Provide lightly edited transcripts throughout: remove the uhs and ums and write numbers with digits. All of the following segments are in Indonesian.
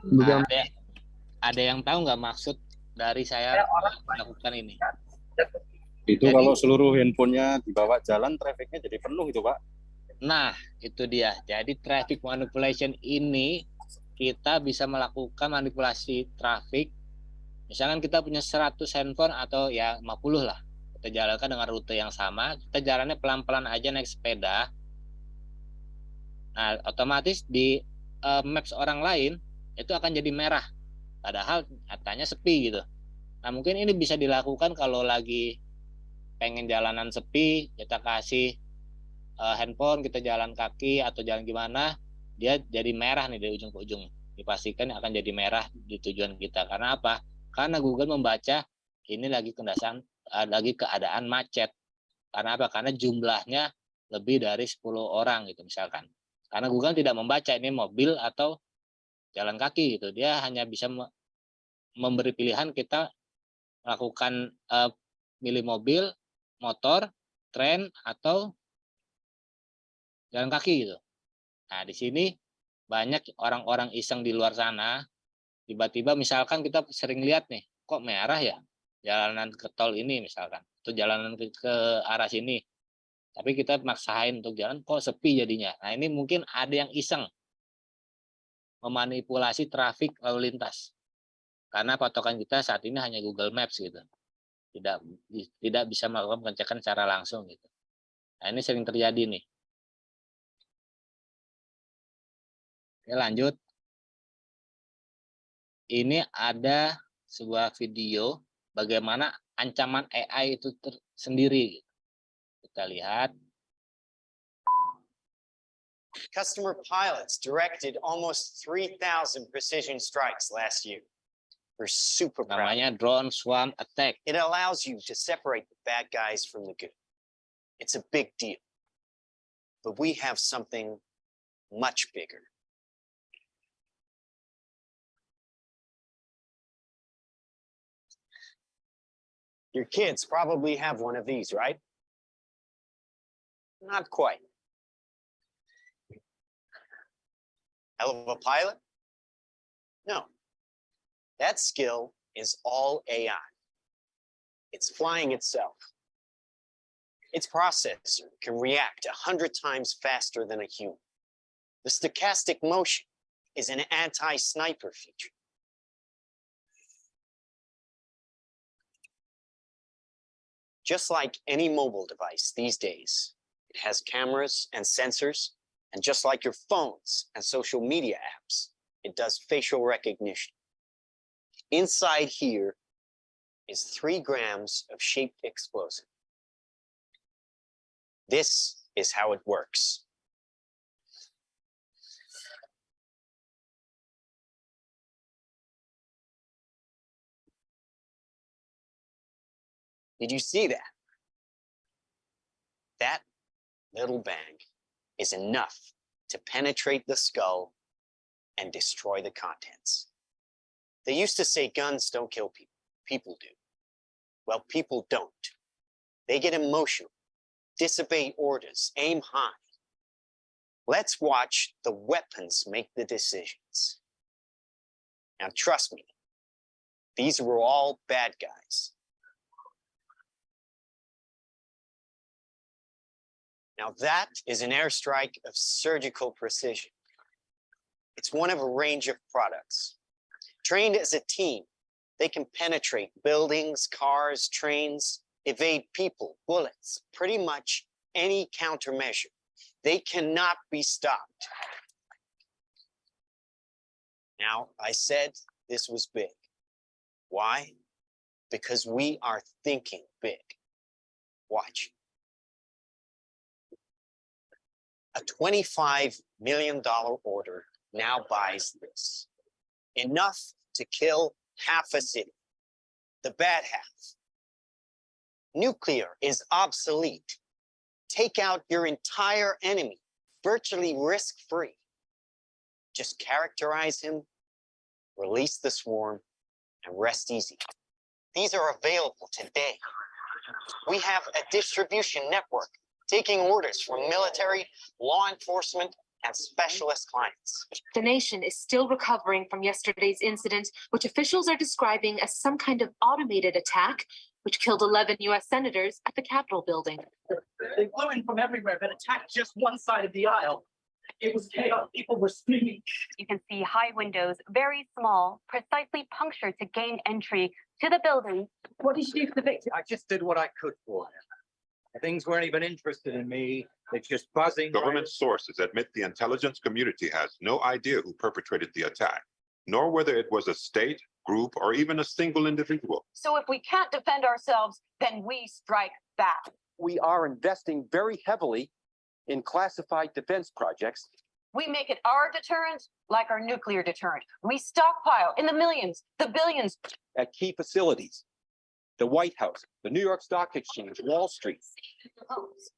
Bukan. Ada yang tahu nggak maksud dari saya melakukan ini? Itu Jadi, kalau seluruh handphonenya dibawa jalan, trafficnya jadi penuh itu, Pak. nah itu dia. Jadi traffic manipulation ini kita bisa melakukan manipulasi traffic. Misalkan kita punya 100 handphone atau ya 50 lah. Kita jalankan dengan rute yang sama. Kita jalannya pelan-pelan aja naik sepeda. Nah, otomatis di maps orang lain itu akan jadi merah. Padahal katanya sepi gitu. Nah, mungkin ini bisa dilakukan kalau lagi pengen jalanan sepi, kita kasih handphone, kita jalan kaki atau jalan gimana, dia jadi merah nih dari ujung ke ujung. Dipastikan akan jadi merah di tujuan kita. Karena apa? Karena Google membaca ini lagi lagi keadaan macet. Karena apa? Karena jumlahnya lebih dari 10 orang gitu misalkan. Karena Google tidak membaca ini mobil atau jalan kaki gitu. Dia hanya bisa memberi pilihan kita melakukan milih mobil, motor, tren atau jalan kaki gitu. Nah, di sini banyak orang-orang iseng di luar sana, tiba-tiba misalkan kita sering lihat nih, kok merah ya jalanan ke tol ini misalkan, atau jalanan ke arah sini. Tapi kita maksain untuk jalan, kok sepi jadinya. Nah, ini mungkin ada yang iseng memanipulasi trafik lalu lintas. Karena patokan kita saat ini hanya Google Maps gitu. Tidak tidak bisa melakukan pengecekan secara langsung gitu. Nah, ini sering terjadi nih. Oke, lanjut. Ini ada sebuah video bagaimana ancaman AI itu sendiri. Kita lihat. Customer pilots directed almost 3,000 precision strikes last year. We're super proud. Namanya drone swarm attack. It allows you to separate the bad guys from the good. It's a big deal. But we have something much bigger. Your kids probably have one of these, right? Not quite. Hell of a pilot? No. That skill is all AI. It's flying itself. Its processor can react 100 times faster than a human. The stochastic motion is an anti-sniper feature. Just like any mobile device these days, it has cameras and sensors, and just like your phones and social media apps, it does facial recognition. Inside here is 3 grams of shaped explosive. This is how it works. Did you see that? That little bang is enough to penetrate the skull and destroy the contents. They used to say guns don't kill people. People do. Well, people don't. They get emotional, disobey orders, aim high. Let's watch the weapons make the decisions. Now, trust me, these were all bad guys. Now that is an airstrike of surgical precision. It's one of a range of products. Trained as a team, they can penetrate buildings, cars, trains, evade people, bullets, pretty much any countermeasure. They cannot be stopped. Now, I said this was big. Why? Because we are thinking big. Watch. A $25 million order now buys this. Enough to kill half a city, the bad half. Nuclear is obsolete. Take out your entire enemy, virtually risk-free. Just characterize him, release the swarm, and rest easy. These are available today. We have a distribution network taking orders from military, law enforcement, and specialist clients. The nation is still recovering from yesterday's incident, which officials are describing as some kind of automated attack, which killed 11 US senators at the Capitol building. They flew in from everywhere but attacked just one side of the aisle. It was chaos. People were screaming. You can see high windows, very small, precisely punctured to gain entry to the building. What did you do for the victim? I just did what I could for him. Things weren't even interested in me. They're just buzzing. Government sources admit the intelligence community has no idea who perpetrated the attack, nor whether it was a state, group, or even a single individual. So if we can't defend ourselves, then we strike back. We are investing very heavily in classified defense projects. We make it our deterrent like our nuclear deterrent. We stockpile in the millions, the billions. At key facilities, the White House, the New York Stock Exchange, Wall Street.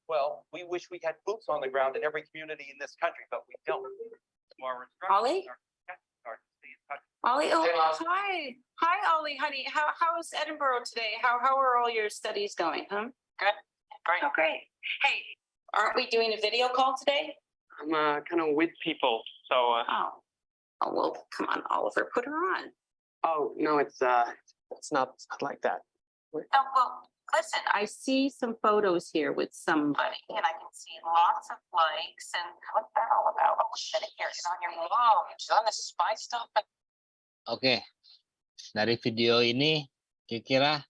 Well, we wish we had boots on the ground in every community in this country, but we don't. Ollie? Ollie, oh, hi. Hi, Ollie, honey. How's Edinburgh today? How are all your studies going, huh? Good. Great. Oh, great. Hey, aren't we doing a video call today? I'm kind of with people, so. Oh, well, come on, Oliver, put her on. Oh no, it's not like that. Oh, well, listen, I see some photos here with somebody, and I can see lots of likes, and what's that all about? Oh, shit, here, it's on your mom. She's on the spy stuff. Oke, dari video ini kira-kira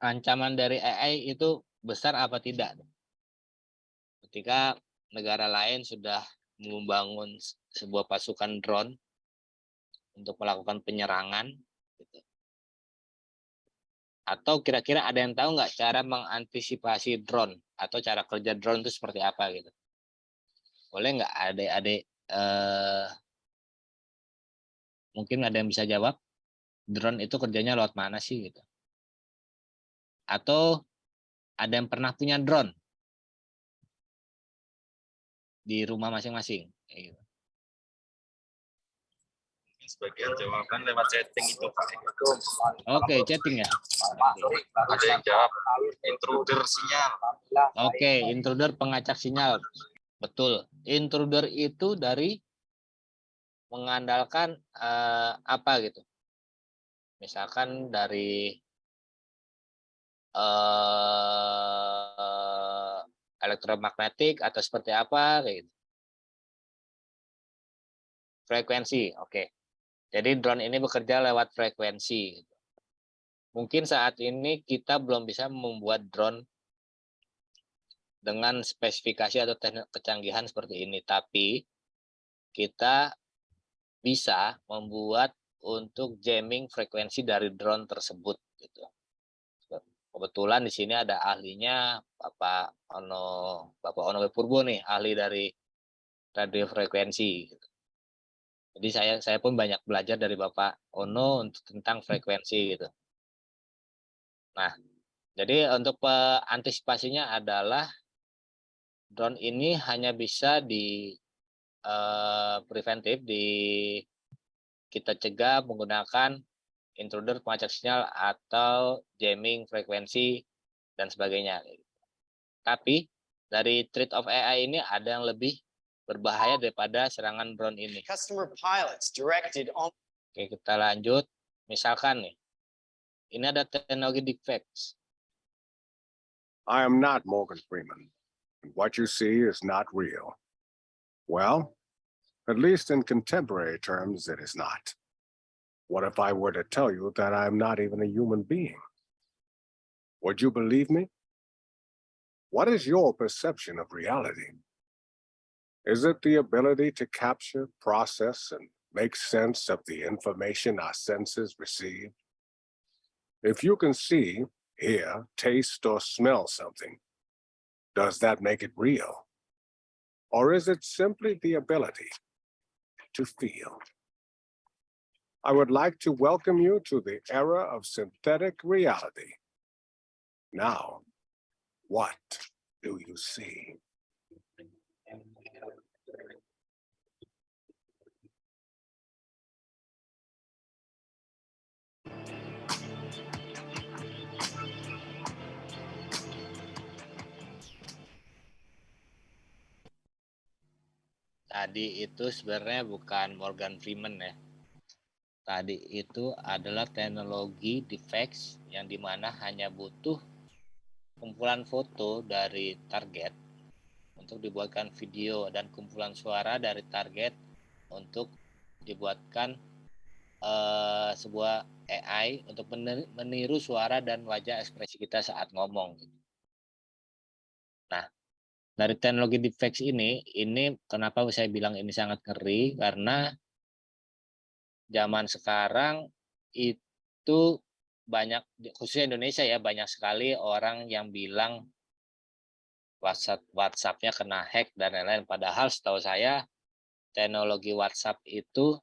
ancaman dari AI itu besar apa tidak? Ketika negara lain sudah membangun sebuah pasukan drone untuk melakukan penyerangan, gitu. Atau kira-kira ada yang tahu nggak cara mengantisipasi drone atau cara kerja drone itu seperti apa gitu? Boleh nggak adik-adik mungkin ada yang bisa jawab? Drone itu kerjanya lewat mana sih gitu? Atau ada yang pernah punya drone di rumah masing-masing? Gitu. Sebagian jawaban lewat chatting itu Pak. Oke, chatting ya. Ada yang jawab intruder sinyal. Oke, intruder pengacak sinyal. Betul. Intruder itu dari mengandalkan apa gitu. Misalkan dari elektromagnetik atau seperti apa gitu. Frekuensi, oke. Jadi drone ini bekerja lewat frekuensi. Mungkin saat ini kita belum bisa membuat drone dengan spesifikasi atau teknik kecanggihan seperti ini, tapi kita bisa membuat untuk jamming frekuensi dari drone tersebut gitu. Kebetulan di sini ada ahlinya Bapak Ono Purbo nih, ahli dari radio frekuensi gitu. Jadi saya pun banyak belajar dari Bapak Ono untuk tentang frekuensi gitu. Nah, jadi untuk antisipasinya adalah drone ini hanya bisa di preventif, kita cegah menggunakan intruder pengacak sinyal atau jamming frekuensi dan sebagainya. Tapi dari threat of AI ini ada yang lebih berbahaya daripada serangan drone ini. Customer pilots directed on. Oke, kita lanjut. Misalkan nih, ini ada teknologi deepfakes. I am not Morgan Freeman. What you see is not real. Well, at least in contemporary terms, it is not. What if I were to tell you that I'm not even a human being? Would you believe me? What is your perception of reality? Is it the ability to capture, process, and make sense of the information our senses receive? If you can see, hear, taste, or smell something, does that make it real? Or is it simply the ability to feel? I would like to welcome you to the era of synthetic reality. Now, what do you see? tadi itu sebenarnya bukan Morgan Freeman ya. Tadi itu adalah teknologi deepfakes yang dimana hanya butuh kumpulan foto dari target untuk dibuatkan video dan kumpulan suara dari target untuk dibuatkan sebuah AI untuk meniru suara dan wajah ekspresi kita saat ngomong. Nah, dari teknologi deepfakes ini kenapa saya bilang ini sangat ngeri, karena zaman sekarang itu banyak, khususnya Indonesia ya, banyak sekali orang yang bilang WhatsApp-nya kena hack dan lain-lain. Padahal setahu saya teknologi WhatsApp itu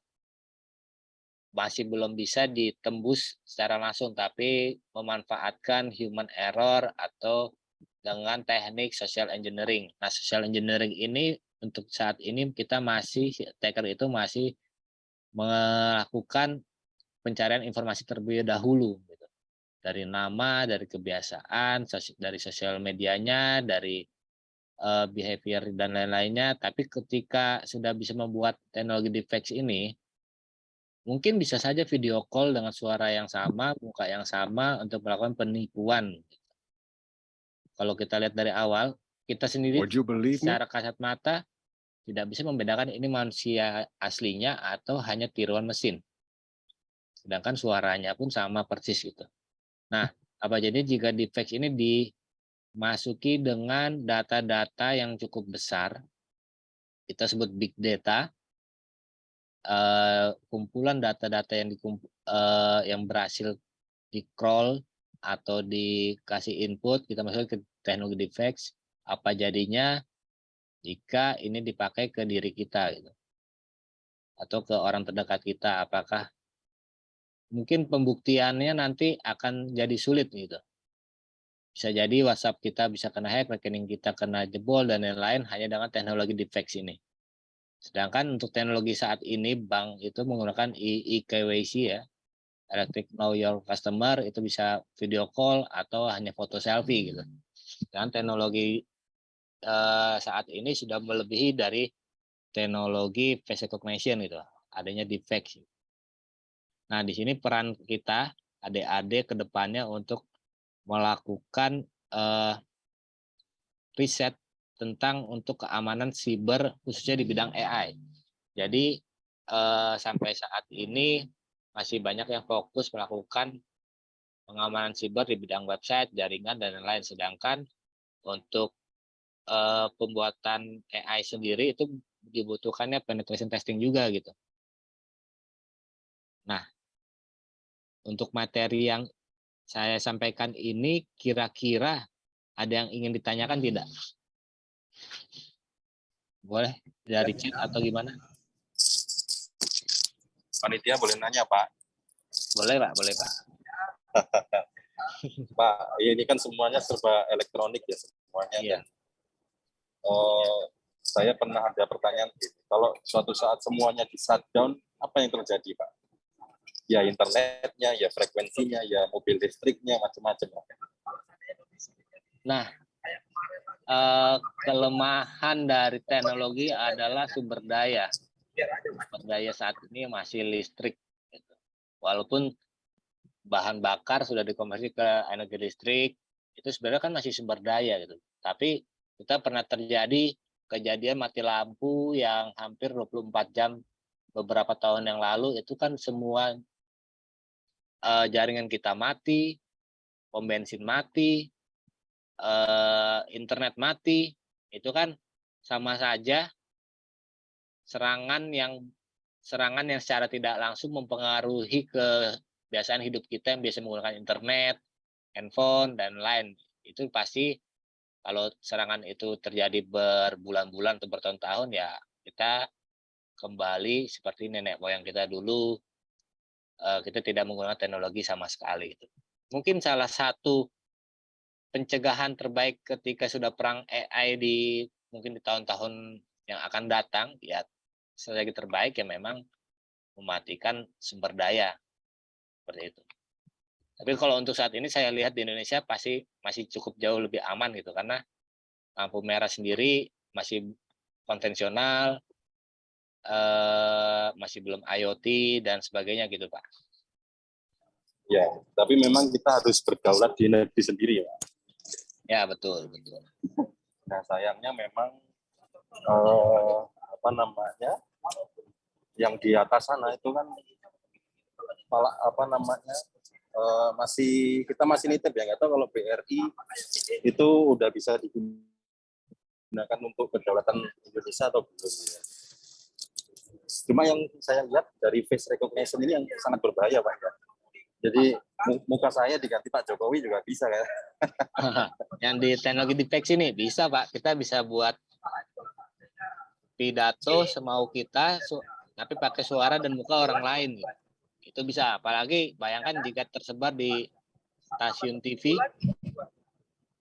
masih belum bisa ditembus secara langsung, tapi memanfaatkan human error atau dengan teknik social engineering. Nah, social engineering ini untuk saat ini kita masih, attacker itu masih melakukan pencarian informasi terlebih dahulu gitu. Dari nama, dari kebiasaan, dari sosial medianya, dari behavior dan lain-lainnya. Tapi ketika sudah bisa membuat teknologi deepfakes ini, mungkin bisa saja video call dengan suara yang sama, muka yang sama untuk melakukan penipuan. Kalau kita lihat dari awal, kita sendiri secara kasat mata tidak bisa membedakan ini manusia aslinya atau hanya tiruan mesin. Sedangkan suaranya pun sama persis gitu. Nah, apa jadi jika deepfake ini dimasuki dengan data-data yang cukup besar, kita sebut big data, kumpulan data-data yang berhasil di-crawl atau dikasih input, kita masuk ke teknologi deepfakes, apa jadinya jika ini dipakai ke diri kita gitu, atau ke orang terdekat kita, apakah mungkin pembuktiannya nanti akan jadi sulit gitu. Bisa jadi WhatsApp kita bisa kena hack, rekening kita kena jebol dan lain-lain hanya dengan teknologi deepfakes ini. Sedangkan untuk teknologi saat ini bank itu menggunakan eKYC ya, Electronic Know Your Customer, itu bisa video call atau hanya foto selfie gitu. Dan teknologi saat ini sudah melebihi dari teknologi face recognition gitu, adanya deepfake. Nah, di sini peran kita adik-adik ke depannya untuk melakukan riset tentang untuk keamanan siber khususnya di bidang AI. Jadi sampai saat ini masih banyak yang fokus melakukan pengamanan siber di bidang website, jaringan dan lain-lain. Sedangkan untuk pembuatan AI sendiri itu dibutuhkannya penetration testing juga gitu. Nah, untuk materi yang saya sampaikan ini kira-kira ada yang ingin ditanyakan tidak? Boleh dari chat atau gimana? Panitia boleh nanya, Pak? Boleh, Pak. Boleh, Pak. Pak, ini kan semuanya serba elektronik ya semuanya. Iya. Saya pernah ada pertanyaan gitu. Kalau suatu saat semuanya di shutdown, apa yang terjadi, Pak? Ya internetnya, ya frekuensinya, ya mobil listriknya, macam-macam. Nah, kelemahan dari teknologi adalah sumber daya. Sumber daya saat ini masih listrik. Walaupun bahan bakar sudah dikonversi ke energi listrik, itu sebenarnya kan masih sumber daya gitu. Tapi kita pernah terjadi kejadian mati lampu yang hampir 24 jam beberapa tahun yang lalu, itu kan semua jaringan kita mati, pom bensin mati, internet mati, itu kan sama saja serangan yang secara tidak langsung mempengaruhi kebiasaan hidup kita yang biasa menggunakan internet, handphone dan lain. Itu pasti kalau serangan itu terjadi berbulan-bulan atau bertahun-tahun, ya kita kembali seperti nenek moyang kita dulu. Kita tidak menggunakan teknologi sama sekali. Mungkin salah satu pencegahan terbaik ketika sudah perang AI mungkin di tahun-tahun yang akan datang, ya strategi terbaik ya memang mematikan sumber daya seperti itu. Tapi kalau untuk saat ini saya lihat di Indonesia pasti masih cukup jauh lebih aman gitu, karena lampu merah sendiri masih konvensional, masih belum IoT dan sebagainya gitu Pak. Ya, tapi memang kita harus berdaulat di negeri sendiri ya. Ya betul betul. Nah sayangnya memang apa namanya yang di atas sana itu kan apa namanya kita masih nitip ya, nggak tahu kalau BRI itu udah bisa digunakan untuk kedaulatan Indonesia atau belum ya. Cuma yang saya lihat dari face recognition ini yang sangat berbahaya Pak ya. Jadi muka saya diganti Pak Jokowi juga bisa kan? Yang di teknologi deteksi nih bisa Pak, kita bisa buat pidato semau kita, tapi pakai suara dan muka orang lain. Gitu. Itu bisa, apalagi bayangkan jika tersebar di stasiun TV.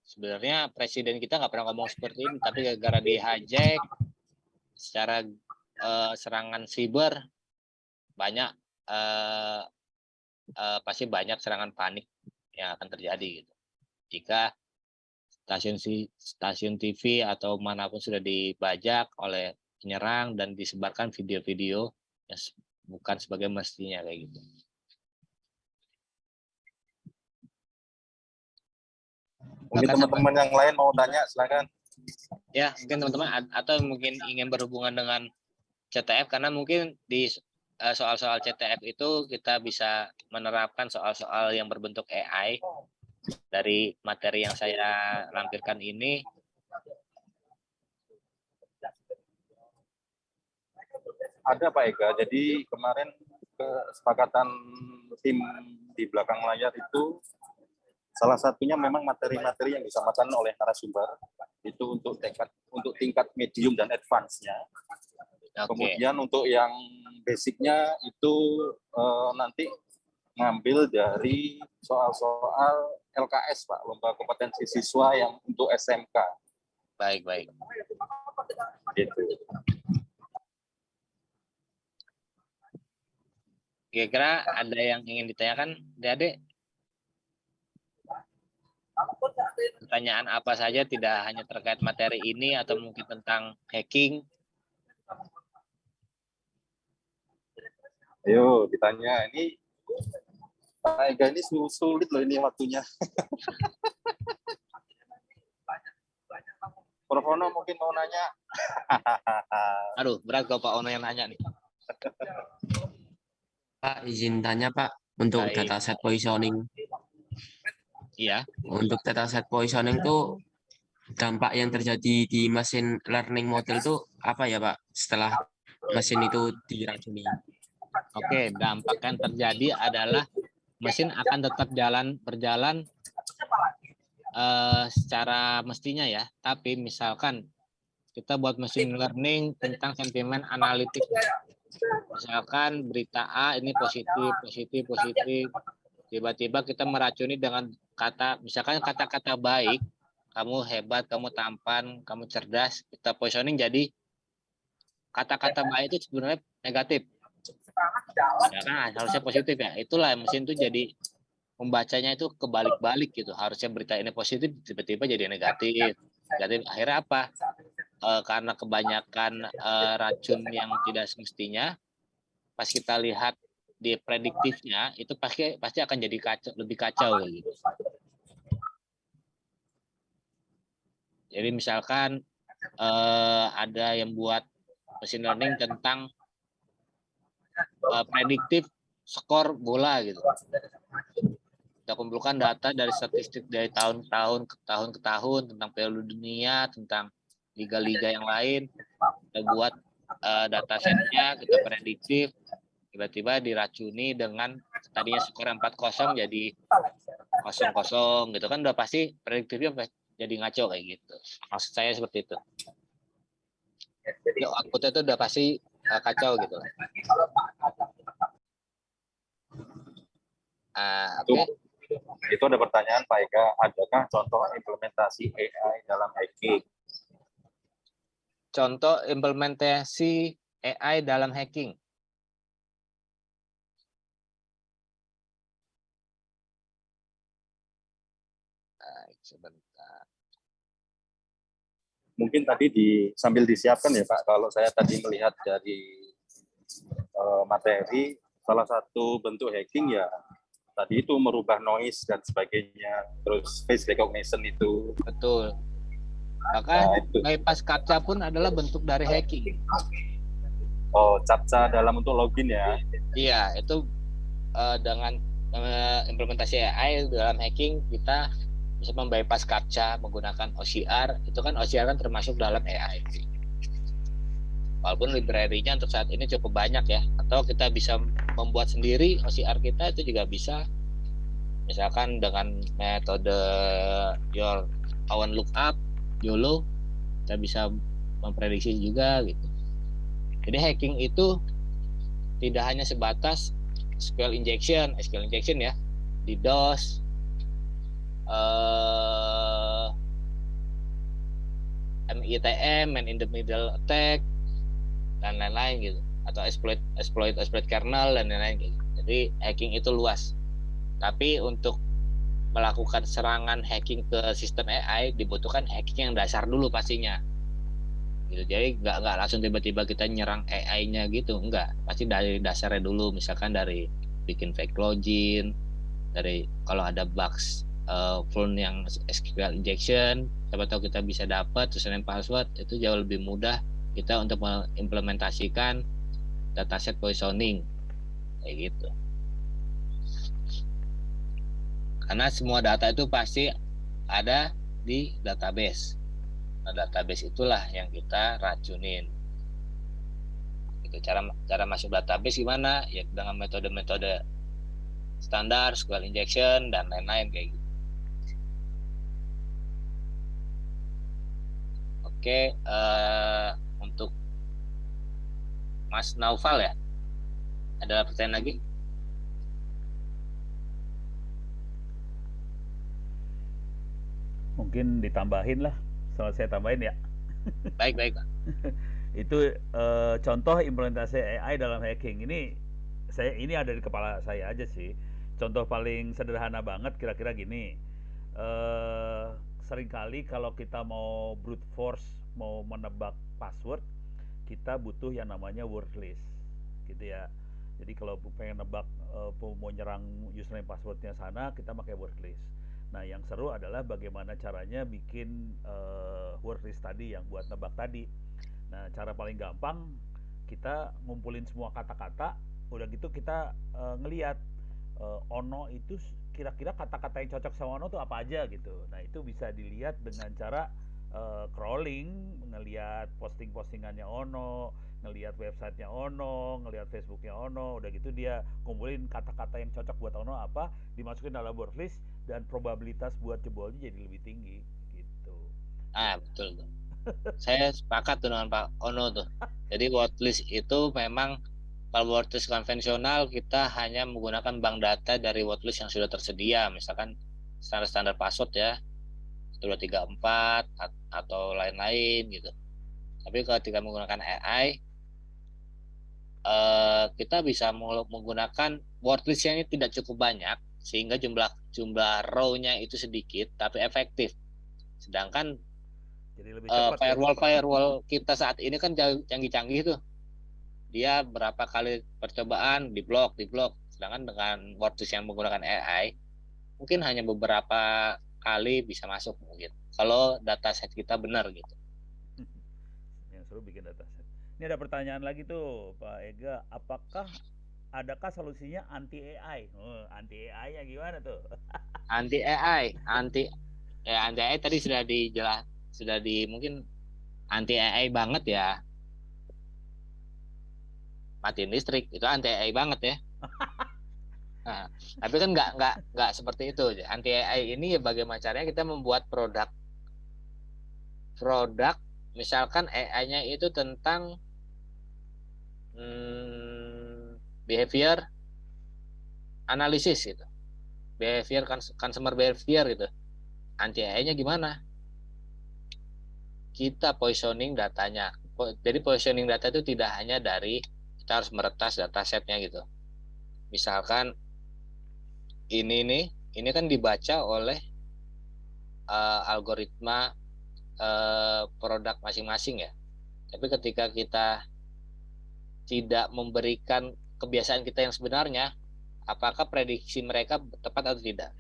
Sebenarnya presiden kita nggak pernah ngomong seperti ini, tapi gara-gara di hijack secara serangan cyber banyak. Pasti banyak serangan panik yang akan terjadi gitu. Jika stasiun TV atau manapun sudah dibajak oleh penyerang dan disebarkan video-video yang bukan sebagai mestinya kayak gitu. Mungkin teman-teman yang lain mau tanya, silakan. Ya, mungkin teman-teman atau mungkin ingin berhubungan dengan CTF karena mungkin di soal-soal CTF itu kita bisa menerapkan soal-soal yang berbentuk AI dari materi yang saya lampirkan ini. Ada Pak Ega, jadi kemarin kesepakatan tim di belakang layar itu salah satunya memang materi-materi yang disampaikan oleh narasumber itu untuk tingkat medium dan advance-nya. Okay. Kemudian untuk yang basicnya itu nanti ngambil dari soal-soal LKS Pak, lomba kompetensi siswa yang untuk SMK. Baik. Gitu. Kira-kira ada yang ingin ditanyakan, Adik? Pertanyaan apa saja, tidak hanya terkait materi ini atau mungkin tentang hacking. Ayo ditanya, ini Pak Ega ini sulit loh ini waktunya. Prof. Ono mungkin mau nanya. Aduh, berat kalau Pak Ono yang nanya nih. Pak, izin tanya Pak, untuk Baik. dataset poisoning. Iya. Untuk dataset poisoning itu dampak yang terjadi di mesin learning model itu apa ya Pak setelah mesin itu diracuni? Oke, dampak yang terjadi adalah mesin akan tetap berjalan secara mestinya ya. Tapi misalkan kita buat machine learning tentang sentimen analitik. Misalkan berita A ini positif. Tiba-tiba kita meracuni dengan misalkan kata-kata baik. Kamu hebat, kamu tampan, kamu cerdas. Kita positioning jadi kata-kata baik itu sebenarnya negatif. Karena harusnya positif ya. Itulah mesin itu jadi membacanya itu kebalik-balik gitu. Harusnya berita ini positif, tiba-tiba jadi negatif. Akhirnya apa? Karena kebanyakan racun yang tidak semestinya, pas kita lihat di prediktifnya itu pasti akan jadi lebih kacau gitu. Jadi misalkan ada yang buat machine learning tentang prediktif skor bola gitu. Kita kumpulkan data dari statistik dari tahun ke tahun tentang Piala Dunia, tentang liga-liga yang lain. Kita buat data setnya, kita prediktif, tiba-tiba diracuni dengan tadinya skor 4-0 jadi 0-0 gitu kan, udah pasti prediktifnya jadi ngaco kayak gitu. Maksud saya seperti itu. Outputnya itu udah pasti kacau gitu. Okay. Itu ada pertanyaan Pak Ega, adakah contoh implementasi AI dalam hacking? Contoh implementasi AI dalam hacking. Sebentar. Mungkin tadi sambil disiapkan ya Pak, kalau saya tadi melihat dari materi, salah satu bentuk hacking ya tadi itu merubah noise dan sebagainya, terus face recognition itu. Betul. Maka bypass CAPTCHA pun adalah bentuk dari hacking. Oh, CAPTCHA dalam untuk login ya? Iya, itu dengan implementasi AI dalam hacking kita bisa membypass CAPTCHA menggunakan OCR. Itu kan OCR kan termasuk dalam AI. Walaupun library-nya untuk saat ini cukup banyak ya, atau kita bisa membuat sendiri OCR kita itu juga bisa. Misalkan dengan metode your own lookup, YOLO, kita bisa memprediksi juga gitu. Jadi hacking itu tidak hanya sebatas SQL injection ya, DDoS, MITM, man in the middle attack, dan lain-lain gitu, atau exploit kernel dan lain-lain gitu. Jadi hacking itu luas. Tapi untuk melakukan serangan hacking ke sistem AI dibutuhkan hacking yang dasar dulu pastinya. Gitu. Jadi nggak langsung tiba-tiba kita nyerang AI-nya gitu, enggak. Pasti dari dasarnya dulu, misalkan dari bikin fake login, dari kalau ada bugs vuln yang SQL injection, siapa tahu kita bisa dapat username password, itu jauh lebih mudah kita untuk mengimplementasikan dataset poisoning kayak gitu. Karena semua data itu pasti ada di database. Nah, database itulah yang kita racunin. Itu cara masuk database gimana? Ya dengan metode-metode standar, SQL injection dan lain-lain kayak gitu. Oke, untuk Mas Naufal ya, ada pertanyaan lagi? Mungkin ditambahin lah, soal saya tambahin ya. Baik. Itu contoh implementasi AI dalam hacking. Ini ada di kepala saya aja sih. Contoh paling sederhana banget kira-kira gini. Seringkali kalau kita mau brute force, mau menebak password, kita butuh yang namanya word list gitu ya. Jadi kalau pengen nebak mau nyerang username passwordnya sana, kita pakai word list. Nah, yang seru adalah bagaimana caranya bikin word list tadi yang buat nebak tadi. Nah, cara paling gampang kita ngumpulin semua kata-kata, udah gitu kita ngelihat Ono itu kira-kira kata-kata yang cocok sama Ono tuh apa aja gitu. Nah, itu bisa dilihat dengan cara crawling, ngelihat postingannya Ono, ngelihat websitenya Ono, ngelihat Facebooknya Ono, udah gitu dia kumpulin kata-kata yang cocok buat Ono apa, dimasukin dalam word list, dan probabilitas buat jebolnya jadi lebih tinggi gitu. Betul tuh. Saya sepakat tuh dengan Pak Ono tuh. Jadi word list itu memang kalau word list konvensional kita hanya menggunakan bank data dari word list yang sudah tersedia, misalkan standar password ya, 1234 atau lain-lain gitu. Tapi ketika menggunakan AI, kita bisa menggunakan word list yang tidak cukup banyak sehingga jumlah row-nya itu sedikit tapi efektif. Sedangkan jadi lebih cepat firewall kita saat ini kan canggih-canggih tuh. Dia berapa kali percobaan diblok. Sedangkan dengan word list yang menggunakan AI mungkin hanya beberapa kali bisa masuk mungkin. Kalau dataset kita benar gitu. Yang seru bikin dataset. Ini ada pertanyaan lagi tuh Pak Ega, adakah solusinya anti AI? Anti AI nya gimana tuh? Anti AI tadi mungkin anti AI banget ya. Matiin listrik itu anti AI banget ya. Nah, tapi kan nggak seperti itu. Anti AI ini ya bagaimana caranya kita membuat produk misalkan AI-nya itu tentang behavior analisis gitu, consumer behavior gitu. Anti AI-nya gimana? Kita poisoning datanya. Jadi poisoning data itu tidak hanya dari kita harus meretas datasetnya gitu. Misalkan ini kan dibaca oleh algoritma produk masing-masing ya. Tapi ketika kita tidak memberikan kebiasaan kita yang sebenarnya, apakah prediksi mereka tepat atau tidak.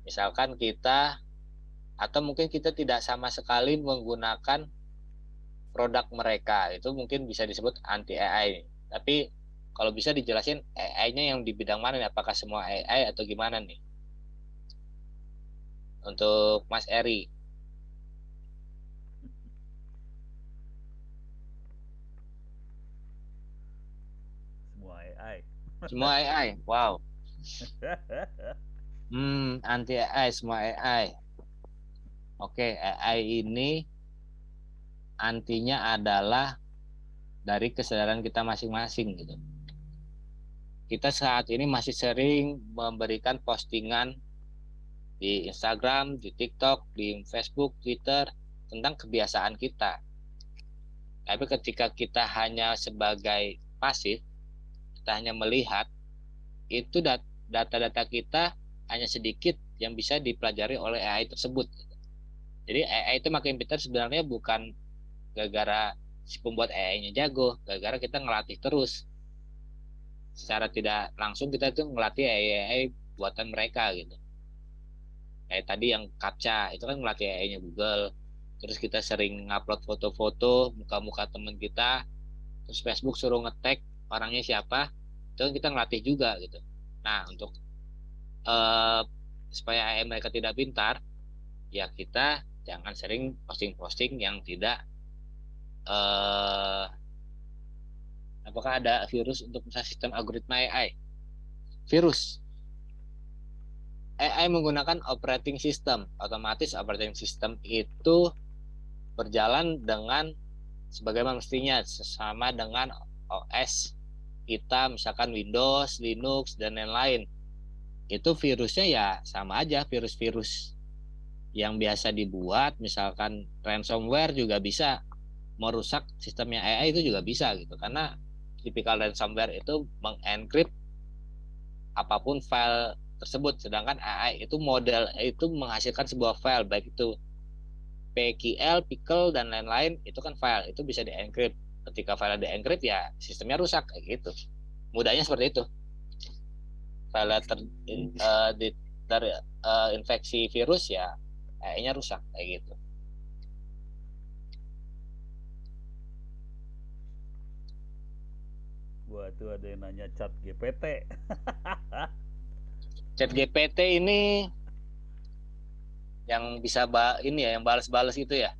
Misalkan kita, atau mungkin kita tidak sama sekali menggunakan produk mereka, itu mungkin bisa disebut anti AI. Tapi kalau bisa dijelasin AI-nya yang di bidang mana nih? Apakah semua AI atau gimana nih? Untuk Mas Eri. Semua AI. Semua AI. Wow. Anti AI, semua AI. Oke, AI ini antinya adalah dari kesadaran kita masing-masing gitu. Kita saat ini masih sering memberikan postingan di Instagram, di TikTok, di Facebook, Twitter tentang kebiasaan kita. Tapi ketika kita hanya sebagai pasif, kita hanya melihat, itu data-data kita hanya sedikit yang bisa dipelajari oleh AI tersebut. Jadi AI itu makin pintar sebenarnya bukan gara-gara si pembuat AI-nya jago, gara-gara kita ngelatih terus. Secara tidak langsung kita tuh ngelatih AI buatan mereka gitu. Kayak tadi yang CAPTCHA itu kan ngelatih AI-nya Google. Terus kita sering ngupload foto-foto muka-muka teman kita, terus Facebook suruh nge-tag orangnya siapa, itu kan kita ngelatih juga gitu. Nah, untuk supaya AI mereka tidak pintar, ya kita jangan sering posting-posting yang tidak apakah ada virus untuk sistem algoritma AI. Virus AI menggunakan operating system. Otomatis operating system itu berjalan dengan sebagaimana mestinya, sama dengan OS kita, misalkan Windows, Linux, dan lain-lain. Itu virusnya ya sama aja, virus-virus yang biasa dibuat, misalkan ransomware juga bisa merusak sistemnya AI, itu juga bisa gitu, karena tipikal ransomware itu mengencrypt apapun file tersebut, sedangkan AI itu model itu menghasilkan sebuah file, baik itu PQL, pickle, dan lain-lain, itu kan file, itu bisa di-encrypt. Ketika file di-encrypt ya sistemnya rusak, kayak gitu. Mudahnya seperti itu. File terinfeksi virus ya AI-nya rusak, kayak gitu. Wah, tuh ada yang nanya chat GPT. Chat GPT ini yang bisa ini ya, yang balas-balas itu ya.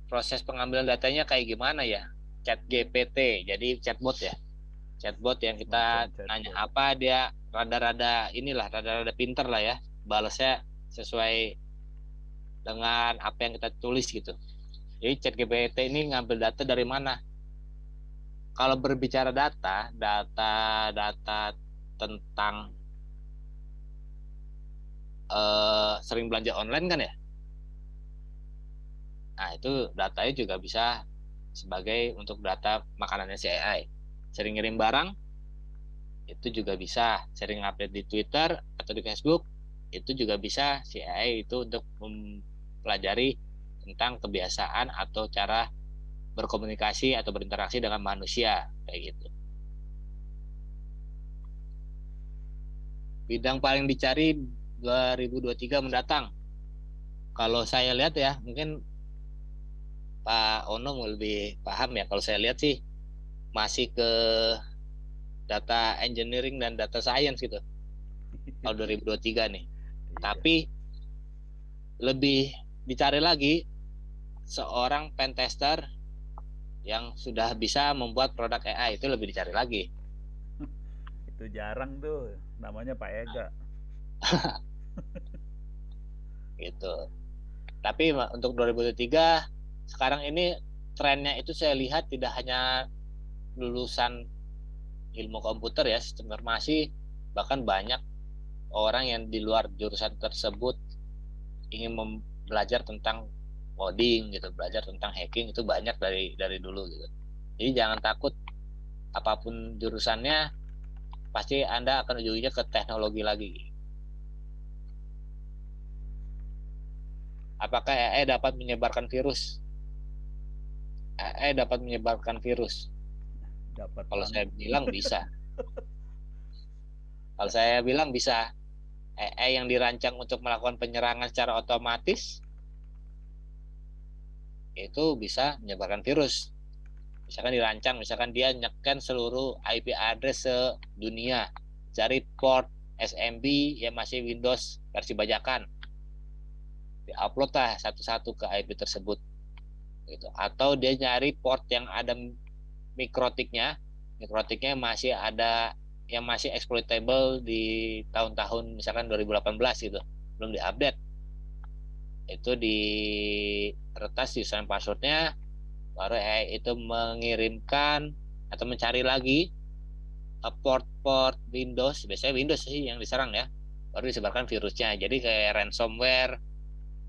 Proses pengambilan datanya kayak gimana ya? Chat GPT, jadi chatbot ya. Chatbot yang kita nanya apa, dia rada-rada inilah, rada-rada pinter lah ya. Balasnya sesuai dengan apa yang kita tulis gitu. Jadi chat GPT ini ngambil data dari mana? Kalau berbicara data tentang sering belanja online kan ya? Nah, itu datanya juga bisa sebagai untuk data makanannya si AI. Sering ngirim barang, itu juga bisa. Sering update di Twitter atau di Facebook, itu juga bisa si AI itu untuk mempelajari tentang kebiasaan atau cara berkomunikasi atau berinteraksi dengan manusia, kayak gitu. Bidang paling dicari 2023 mendatang. Kalau saya lihat ya, mungkin Pak Ono lebih paham ya. Kalau saya lihat sih masih ke data engineering dan data science gitu. Kalau 2023 nih. Tapi lebih dicari lagi seorang pentester yang sudah bisa membuat produk AI, itu lebih dicari lagi. Itu jarang tuh, namanya Pak Ega. Gitu. Tapi untuk 2023 sekarang ini trennya itu saya lihat tidak hanya lulusan ilmu komputer ya, sistem informasi, bahkan banyak orang yang di luar jurusan tersebut ingin belajar tentang coding gitu, belajar tentang hacking, itu banyak dari dulu gitu. Jadi jangan takut, apapun jurusannya pasti Anda akan ujung-ujungnya ke teknologi lagi. Apakah AI dapat menyebarkan virus? AI dapat menyebarkan virus? Dapat Kalau banget. saya bilang bisa. Kalau saya bilang bisa. AI yang dirancang untuk melakukan penyerangan secara otomatis itu bisa menyebarkan virus. Misalkan dirancang, misalkan dia nyeken seluruh IP address sedunia, cari port SMB yang masih Windows versi bajakan, diupload lah satu-satu ke IP tersebut, gitu. Atau dia nyari port yang ada mikrotiknya masih ada, yang masih exploitable di tahun-tahun misalkan 2018 gitu, belum diupdate, itu diretas di username passwordnya, baru AI itu mengirimkan atau mencari lagi port-port Windows, biasanya Windows sih yang diserang ya, baru disebarkan virusnya. Jadi kayak ransomware,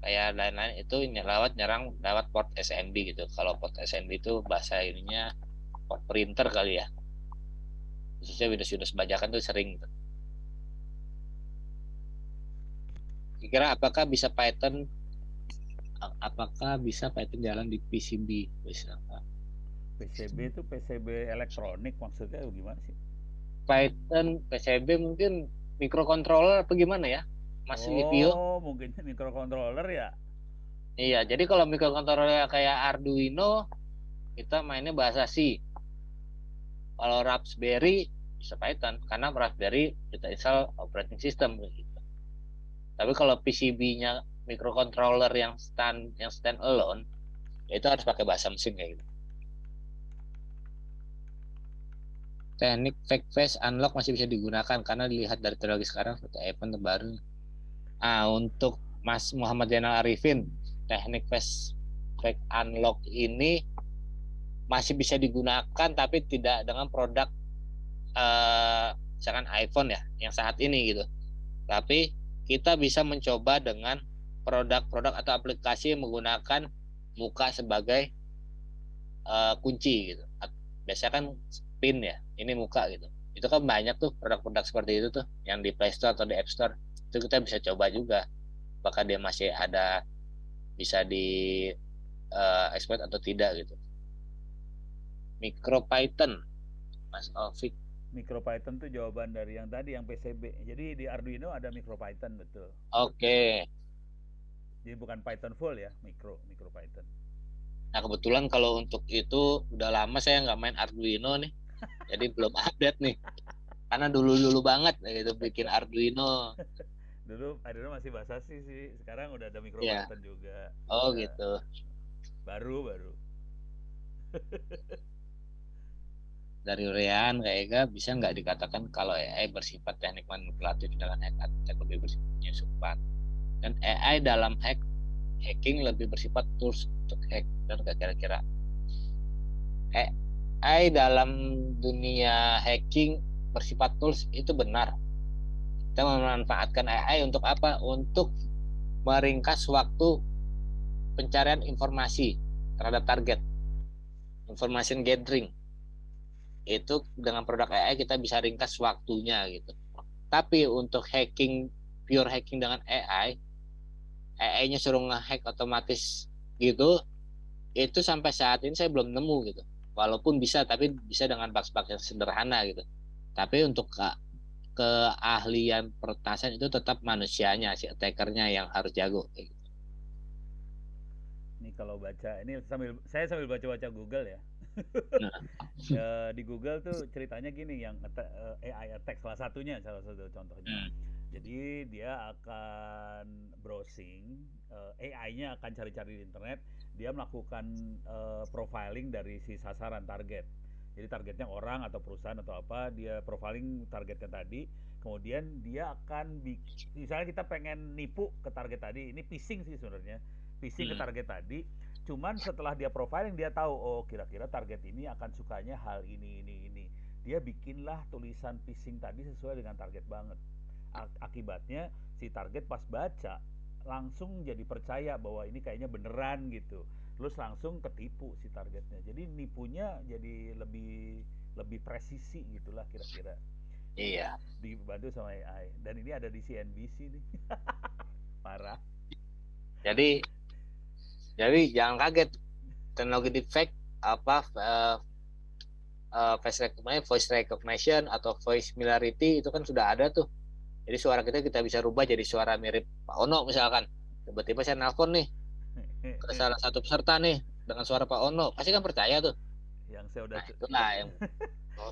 kayak lain-lain itu nyerang lewat port SMB gitu. Kalau port SMB itu bahasa ininya port printer kali ya, khususnya Windows bajakan tuh sering gitu. Kira apakah bisa Python jalan di PCB? Bisa. PCB itu PCB elektronik maksudnya gimana sih? Python PCB mungkin microcontroller apa gimana ya, Mas Livio? Oh, mungkin microcontroller ya. Iya, jadi kalau microcontroller kayak Arduino kita mainnya bahasa C. Kalau Raspberry bisa Python karena Raspberry kita install operating system gitu. Tapi kalau PCB-nya microcontroller yang stand alone, ya itu harus pakai bahasa mesin kayak gitu. Teknik fake face unlock masih bisa digunakan karena dilihat dari teknologi sekarang seperti iPhone terbaru. Untuk Mas Muhammad Zainal Arifin, teknik face fake unlock ini masih bisa digunakan tapi tidak dengan produk misalkan iPhone ya yang saat ini gitu. Tapi kita bisa mencoba dengan produk-produk atau aplikasi yang menggunakan muka sebagai kunci gitu. Biasanya kan pin ya, ini muka gitu. Itu kan banyak tuh produk-produk seperti itu tuh yang di Play Store atau di App Store. Itu kita bisa coba juga apakah dia masih ada, bisa di exploit atau tidak gitu. MicroPython, Mas Ovik. MicroPython tuh jawaban dari yang tadi yang PCB. Jadi di Arduino ada MicroPython, betul. Oke. Jadi bukan Python full ya, MicroPython. Nah kebetulan kalau untuk itu udah lama saya nggak main Arduino nih, jadi belum update nih. Karena dulu banget gitu bikin Arduino. Dulu Arduino masih bahasa C sih, sekarang udah ada MicroPython juga. Oh Ya, gitu. baru. Dari Rian kayaknya bisa nggak dikatakan kalau AI bersifat teknik manipulatif dengan hack attack lebih bersifat penyusupan, dan AI dalam hacking lebih bersifat tools untuk hack, dan nggak kira-kira AI dalam dunia hacking bersifat tools itu benar. Kita memanfaatkan AI untuk apa? Untuk meringkas waktu pencarian informasi terhadap target, information gathering. Itu dengan produk AI kita bisa ringkas waktunya gitu. Tapi untuk pure hacking dengan AI-nya suruh nge-hack otomatis gitu, itu sampai saat ini saya belum nemu gitu. Walaupun bisa, tapi bisa dengan bug-bug yang sederhana gitu. Tapi untuk keahlian pertasan itu tetap manusianya, si attackernya yang harus jago gitu. Ini kalau baca, ini saya sambil baca-baca Google ya. Di Google tuh ceritanya gini, yang AI attack salah satu contohnya. Jadi dia akan browsing, AI-nya akan cari-cari di internet, dia melakukan profiling dari si sasaran target. Jadi targetnya orang atau perusahaan atau apa, dia profiling targetnya tadi, kemudian dia akan misalnya kita pengen nipu ke target tadi, ini phishing sih sebenarnya, phishing ke target tadi. Cuman setelah dia profiling dia tahu, oh kira-kira target ini akan sukanya hal ini. Dia bikinlah tulisan phishing tadi sesuai dengan target banget. Akibatnya si target pas baca langsung jadi percaya bahwa ini kayaknya beneran gitu. Terus langsung ketipu si targetnya. Jadi nipunya jadi lebih presisi gitulah kira-kira. Iya. Dibantu sama AI. Dan ini ada di CNBC nih. Parah. Jadi jangan kaget, teknologi deepfake voice recognition atau voice similarity itu kan sudah ada tuh. Jadi suara kita bisa rubah jadi suara mirip Pak Ono misalkan. Tiba-tiba saya nelpon nih ke salah satu peserta nih dengan suara Pak Ono, pasti kan percaya tuh. Yang saya udah Itulah yang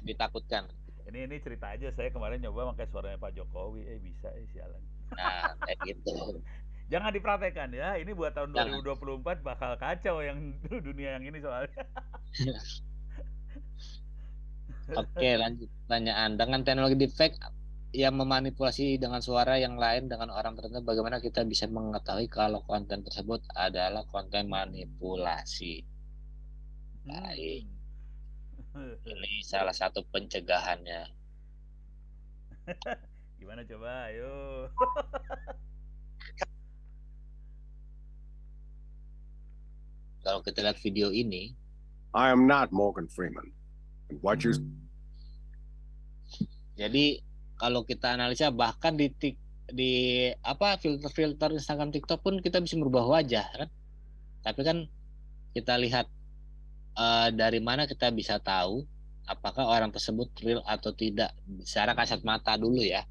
ditakutkan. Ini cerita aja, saya kemarin nyoba pakai suaranya Pak Jokowi, bisa sialan. Nah, kayak gitu. Jangan dipraktekkan ya, ini buat tahun 2024 bakal kacau yang dunia yang ini soalnya. Oke, lanjut pertanyaan. Dengan teknologi deepfake yang memanipulasi dengan suara yang lain dengan orang tertentu, bagaimana kita bisa mengetahui kalau konten tersebut adalah konten manipulasi? Baik. Ini salah satu pencegahannya. Gimana coba, ayo. Kalau kita lihat video ini, I am not Morgan Freeman. And what you jadi kalau kita analisa bahkan di filter-filter Instagram, TikTok pun kita bisa merubah wajah kan. Tapi kan kita lihat dari mana kita bisa tahu apakah orang tersebut real atau tidak secara kasat mata dulu ya.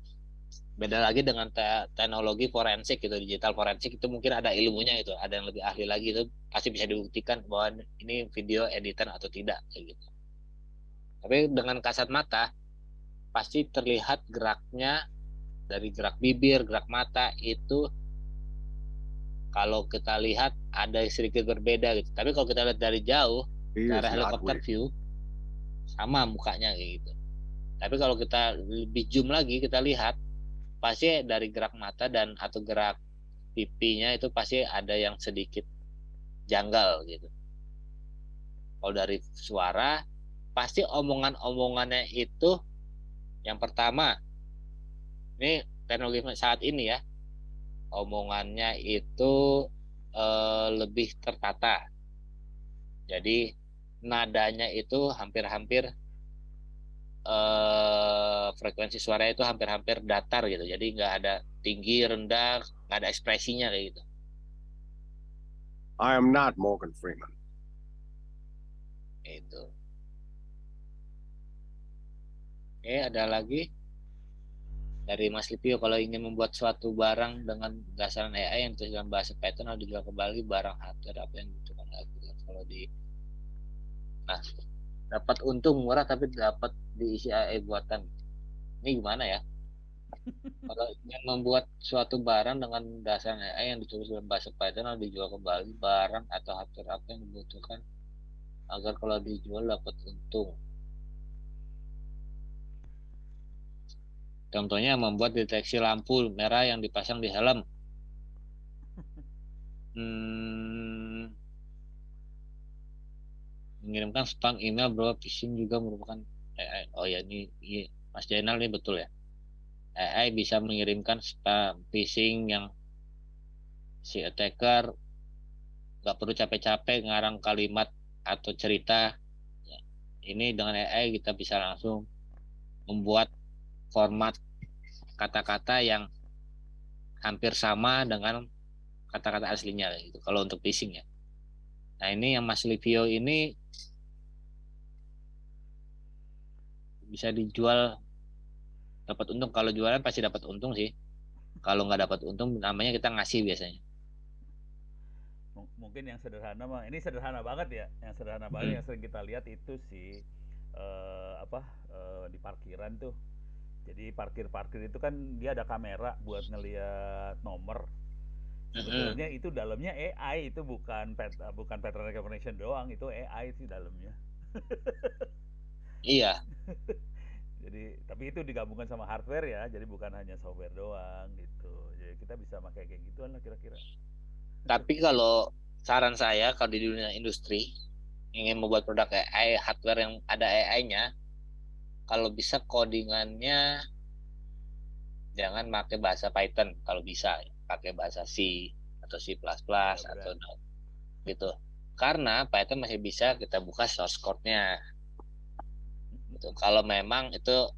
Beda lagi dengan teknologi forensik gitu, digital forensik itu mungkin ada ilmunya itu, ada yang lebih ahli lagi itu pasti bisa dibuktikan bahwa ini video editan atau tidak kayak gitu. Tapi dengan kasat mata pasti terlihat geraknya dari gerak bibir, gerak mata itu kalau kita lihat ada sedikit berbeda gitu. Tapi kalau kita lihat dari jauh, dari helikopter view sama mukanya kayak gitu. Tapi kalau kita lebih zoom lagi kita lihat pasti dari gerak mata dan atau gerak pipinya itu pasti ada yang sedikit janggal gitu. Kalau dari suara pasti omongannya itu yang pertama, ini teknologi saat ini ya, omongannya itu lebih tertata. Jadi nadanya itu hampir-hampir frekuensi suara itu hampir-hampir datar gitu. Jadi nggak ada tinggi, rendah, nggak ada ekspresinya kayak gitu. I am not Morgan Freeman. Itu. Oke, ada lagi dari Mas Lipio, kalau ingin membuat suatu barang dengan dasar AI yang terus dalam bahasa Python harus dijual kembali barang hardware apa yang dibutuhkan lagi kalau dapat untung murah tapi dapat diisi AI buatan. Ini gimana ya? Kalau ingin membuat suatu barang dengan dasar AI yang ditulis dalam bahasa Python harus dijual kembali barang atau hardware apa yang dibutuhkan agar kalau dijual dapat untung. Contohnya membuat deteksi lampu merah yang dipasang di helm. Mengirimkan spam email berupa phishing juga merupakan AI. Oh ya, ini Mas Jainal ini betul ya. AI bisa mengirimkan spam phishing yang si attacker nggak perlu capek-capek ngarang kalimat atau cerita. Ini dengan AI kita bisa langsung membuat format kata-kata yang hampir sama dengan kata-kata aslinya gitu kalau untuk phishing ya. Nah, ini yang Mas Livio ini bisa dijual dapat untung. Kalau jualan pasti dapat untung sih. Kalau nggak dapat untung namanya kita ngasih biasanya. Mungkin yang sederhana mah ini sederhana banget ya. Yang sederhana banget yang sering kita lihat itu sih di parkiran tuh. Jadi parkir itu kan dia ada kamera buat ngelihat nomor. Sebetulnya itu dalamnya AI, itu bukan pattern recognition doang, itu AI sih dalamnya. Iya. Jadi tapi itu digabungkan sama hardware ya, jadi bukan hanya software doang gitu. Jadi kita bisa pakai kayak gituan lah kira-kira. Tapi kalau saran saya kalau di dunia industri ingin membuat produk AI hardware yang ada AI-nya, kalau bisa codingannya jangan pakai bahasa Python, kalau bisa pakai bahasa C atau C++ atau gitu. Karena Python masih bisa kita buka source code-nya. Gitu. Kalau memang itu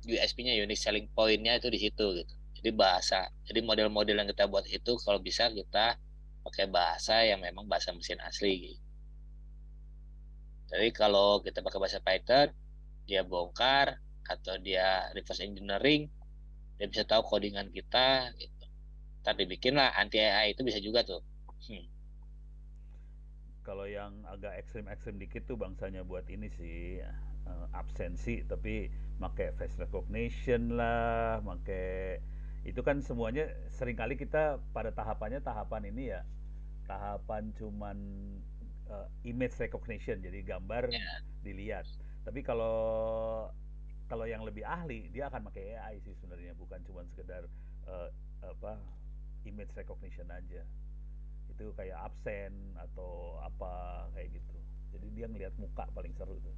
USP-nya, unique selling point-nya itu di situ gitu. Jadi model-model yang kita buat itu kalau bisa kita pakai bahasa yang memang bahasa mesin asli gitu. Jadi kalau kita pakai bahasa Python, dia bongkar atau dia reverse engineering, dia bisa tahu codingan kita gitu. Ntar dibikin lah anti AI itu bisa juga tuh. Kalau yang agak ekstrim-ekstrim dikit tuh bangsanya buat ini sih absensi, tapi pakai face recognition lah, pakai itu kan semuanya seringkali kita pada tahapan ini ya, tahapan cuman image recognition, jadi gambar dilihat. Tapi kalau yang lebih ahli dia akan pakai AI sih sebenarnya, bukan cuma sekedar apa image recognition aja. Itu kayak absen atau apa kayak gitu. Jadi dia ngelihat muka paling seru tuh.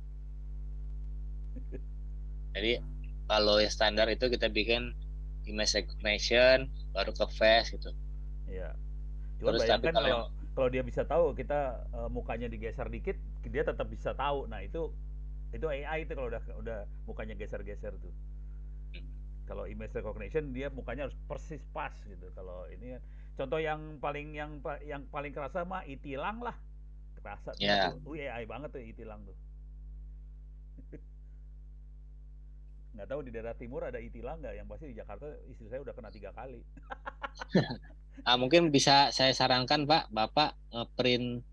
Jadi kalau yang standar itu kita bikin image recognition baru ke face gitu. Iya. Cuma Terus bayangkan tapi kalau dia bisa tahu kita mukanya digeser dikit, dia tetap bisa tahu. Nah, itu AI itu kalau udah mukanya geser-geser tuh. Kalau image recognition dia mukanya harus persis pas gitu. Kalau ini contoh yang paling kerasa mah itilang lah. Kerasa tuh. AI banget tuh itilang tuh. Nggak tahu di daerah timur ada itilang nggak? Yang pasti di Jakarta istri saya udah kena 3 kali. Mungkin bisa saya sarankan Pak, Bapak ngeprint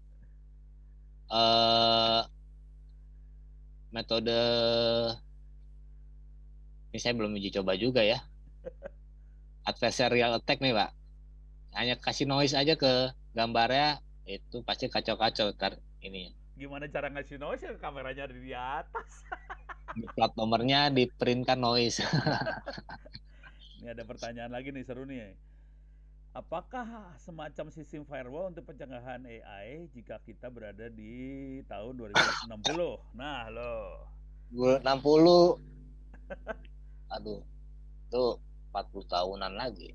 metode ini saya belum uji coba juga ya. Adversarial attack nih Pak. Hanya kasih noise aja ke gambarnya, itu pasti kacau-kacau ntar ini. Gimana cara ngasih noise ya, kameranya ada di atas. Plat nomornya di printkan noise. Ini ada pertanyaan lagi nih, seru nih. Apakah semacam sistem firewall untuk pencegahan AI jika kita berada di tahun 2060? Nah, loh. 60. Aduh, itu 40 tahunan lagi.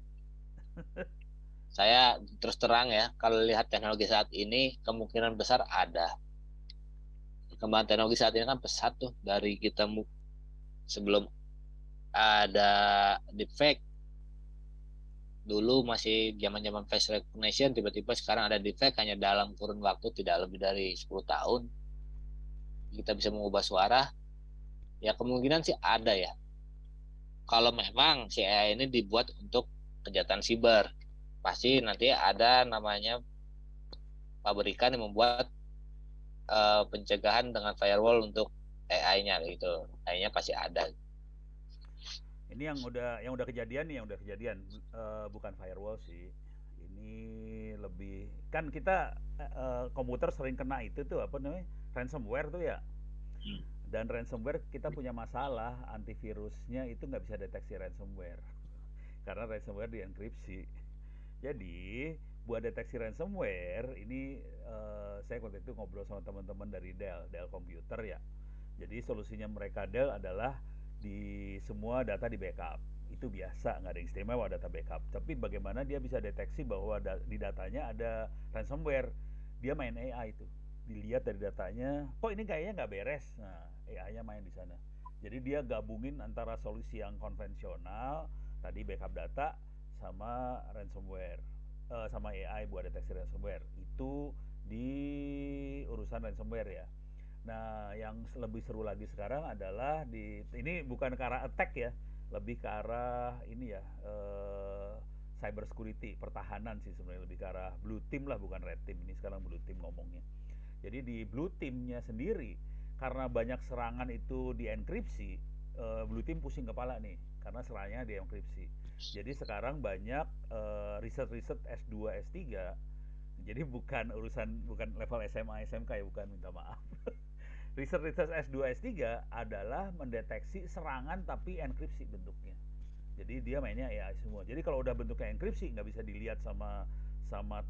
Saya terus terang ya, kalau lihat teknologi saat ini, kemungkinan besar ada. Kembangan teknologi saat ini kan pesat tuh, dari kita sebelum ada deepfake, dulu masih zaman-zaman face recognition, tiba-tiba sekarang ada deepfake hanya dalam kurun waktu tidak lebih dari 10 tahun. Kita bisa mengubah suara, ya kemungkinan sih ada ya. Kalau memang si AI ini dibuat untuk kejahatan siber, pasti nanti ada namanya pabrikan yang membuat pencegahan dengan firewall untuk AI-nya gitu. AI-nya pasti ada. Ini yang udah kejadian nih, bukan firewall sih. Ini lebih kan kita komputer sering kena itu tuh apa namanya? Ransomware tuh ya. Dan ransomware kita punya masalah, antivirusnya itu nggak bisa deteksi ransomware. Karena ransomware dienkripsi. Jadi buat deteksi ransomware ini saya waktu itu ngobrol sama teman-teman dari Dell Computer ya. Jadi solusinya mereka Dell adalah di semua data di backup. Itu biasa, nggak ada yang istimewa data backup. Tapi bagaimana dia bisa deteksi bahwa di datanya ada ransomware? Dia main AI itu. Dilihat dari datanya, kok ini kayaknya nggak beres. Nah, AI-nya main di sana. Jadi dia gabungin antara solusi yang konvensional, tadi backup data, sama ransomware. Sama AI buat deteksi ransomware. Itu di urusan ransomware ya. Nah, yang lebih seru lagi sekarang adalah ini bukan ke arah attack ya, lebih ke arah ini ya, cyber security, pertahanan sih sebenarnya, lebih ke arah blue team lah, bukan red team. Ini sekarang blue team ngomongnya. Jadi di blue teamnya sendiri, karena banyak serangan itu dienkripsi, blue team pusing kepala nih, karena serangannya dienkripsi. Jadi sekarang banyak riset S2, S3, jadi bukan level SMA, SMK ya, bukan, minta maaf. Riset S2, S3 adalah mendeteksi serangan tapi enkripsi bentuknya. Jadi dia mainnya AI semua. Jadi kalau udah bentuknya enkripsi, nggak bisa dilihat sama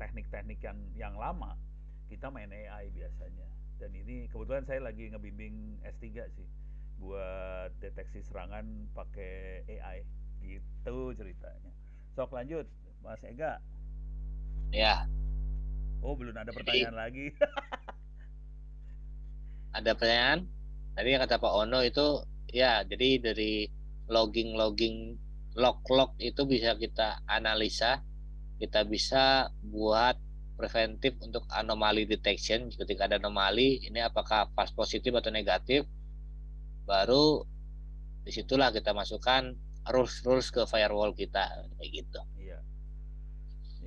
teknik-teknik yang lama, kita main AI biasanya. Dan ini kebetulan saya lagi ngebimbing S3 sih, buat deteksi serangan pakai AI. Gitu ceritanya. Sok lanjut, Mas Ega. Ya. Oh, belum ada pertanyaan lagi. Ada pertanyaan? Tadi yang kata Pak Ono itu ya, jadi dari logging log itu bisa kita analisa, kita bisa buat preventif untuk anomaly detection. Ketika ada anomali, ini apakah false positif atau negatif, baru disitulah kita masukkan rules ke firewall kita kayak gitu. Iya.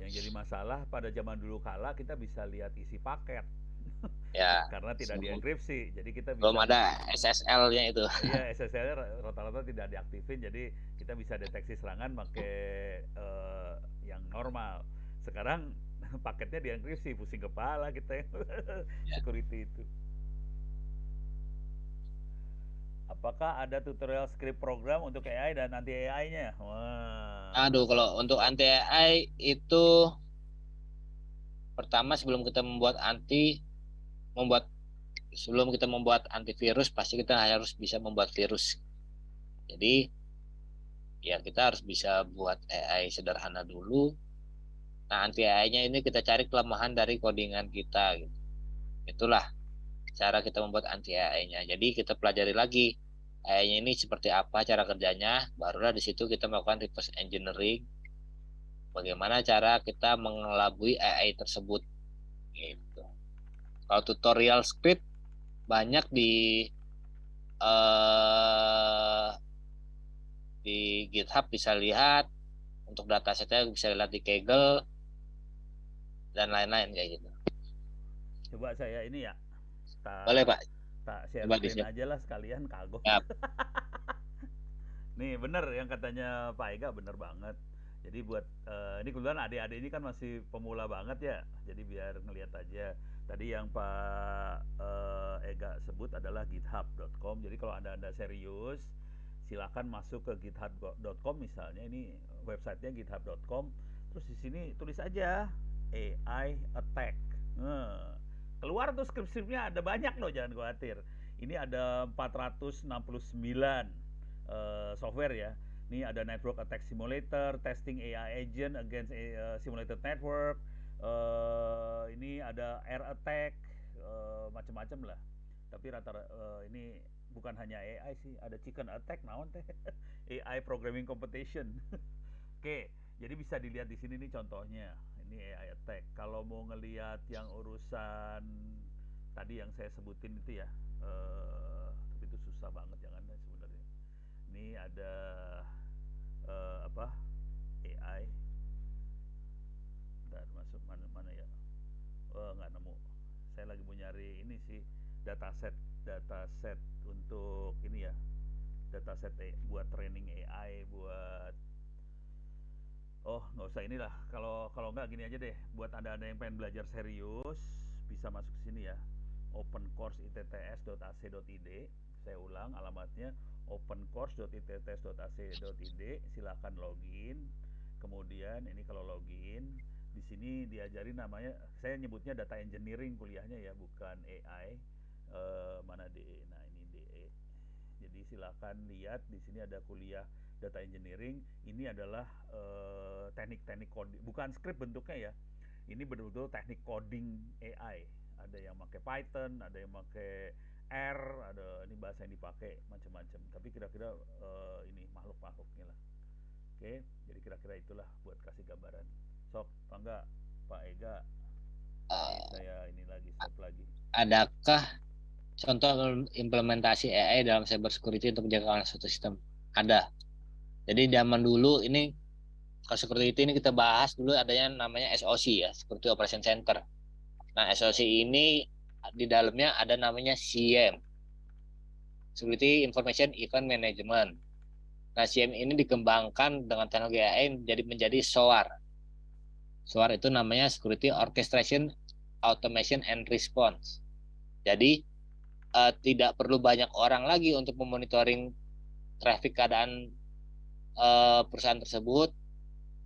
Yang jadi masalah pada zaman dulu kala kita bisa lihat isi paket. Ya. Karena tidak dienkripsi, jadi kita bisa belum ada SSL-nya itu. Iya, SSL-nya rata-rata tidak diaktifin, jadi kita bisa deteksi serangan pakai yang normal. Sekarang paketnya dienkripsi, pusing kepala kita security itu. Apakah ada tutorial script program untuk AI dan anti AI-nya? Wah. Aduh, kalau untuk anti AI itu pertama sebelum kita membuat antivirus pasti kita harus bisa membuat virus. Jadi ya kita harus bisa buat AI sederhana dulu. Nah, anti AI-nya ini kita cari kelemahan dari codingan kita gitu. Itulah cara kita membuat anti AI-nya. Jadi kita pelajari lagi AI-nya ini seperti apa cara kerjanya, barulah di situ kita melakukan reverse engineering. Bagaimana cara kita mengelabui AI tersebut gitu. Kalau tutorial script banyak di GitHub bisa lihat, untuk datasetnya bisa lihat di Kaggle dan lain-lain kayak gitu. Coba saya ini ya. Boleh Pak. Tak share screen aja lah sekalian, kagok. Yap. Nih bener yang katanya Pak Ega, bener banget. Jadi buat ini kebetulan adik-adik ini kan masih pemula banget ya. Jadi biar ngelihat aja. Tadi yang Pak Ega sebut adalah github.com. Jadi kalau Anda serius, silakan masuk ke github.com misalnya, ini websitenya github.com. Terus di sini tulis aja AI attack. Keluar tuh script-scriptnya, ada banyak loh, jangan khawatir. Ini ada 469 software ya. Ini ada Network Attack Simulator, Testing AI Agent Against Simulated Network. Ini ada Air Attack, macam-macam lah. Tapi rata-rata ini bukan hanya AI sih, ada Chicken Attack, naon teh. AI Programming Competition. Oke, jadi bisa dilihat di sini nih contohnya. Ini AI Attack. Kalau mau ngelihat yang urusan tadi yang saya sebutin itu ya, tapi itu susah banget jangan sebenarnya. Ini ada apa AI dan masuk mana ya, nggak nemu. Saya lagi mau nyari ini sih dataset untuk ini ya, dataset buat training AI, buat nggak usah inilah. Kalau nggak gini aja deh, buat anda yang pengen belajar serius bisa masuk ke sini ya, opencourse.itts.ac.id. Saya ulang alamatnya, opencourse.itts.ac.id. Silakan login. Kemudian ini kalau login di sini diajari namanya, saya nyebutnya data engineering kuliahnya ya, bukan AI. Mana DE? Nah ini DE. Jadi silakan lihat di sini ada kuliah data engineering. Ini adalah teknik-teknik coding, bukan script bentuknya ya. Ini betul-betul teknik coding AI. Ada yang pakai Python, ada yang pakai R, ada ini bahasa yang dipakai macam-macam. Tapi kira-kira ini makhluk-makhluknya lah. Oke, jadi kira-kira itulah buat kasih gambaran. Sok, Bangga, Pak Ega. Saya ini lagi save lagi. Adakah contoh implementasi AI dalam cyber security untuk menjaga suatu sistem? Ada. Jadi zaman dulu ini kalau security ini kita bahas dulu adanya namanya SOC ya, Security Operation Center. Nah, SOC ini di dalamnya ada namanya SIEM, Security Information Event Management. Nah, SIEM ini dikembangkan dengan teknologi AI menjadi SOAR. SOAR itu namanya Security Orchestration, Automation and Response. Jadi tidak perlu banyak orang lagi untuk memonitoring traffic keadaan perusahaan tersebut.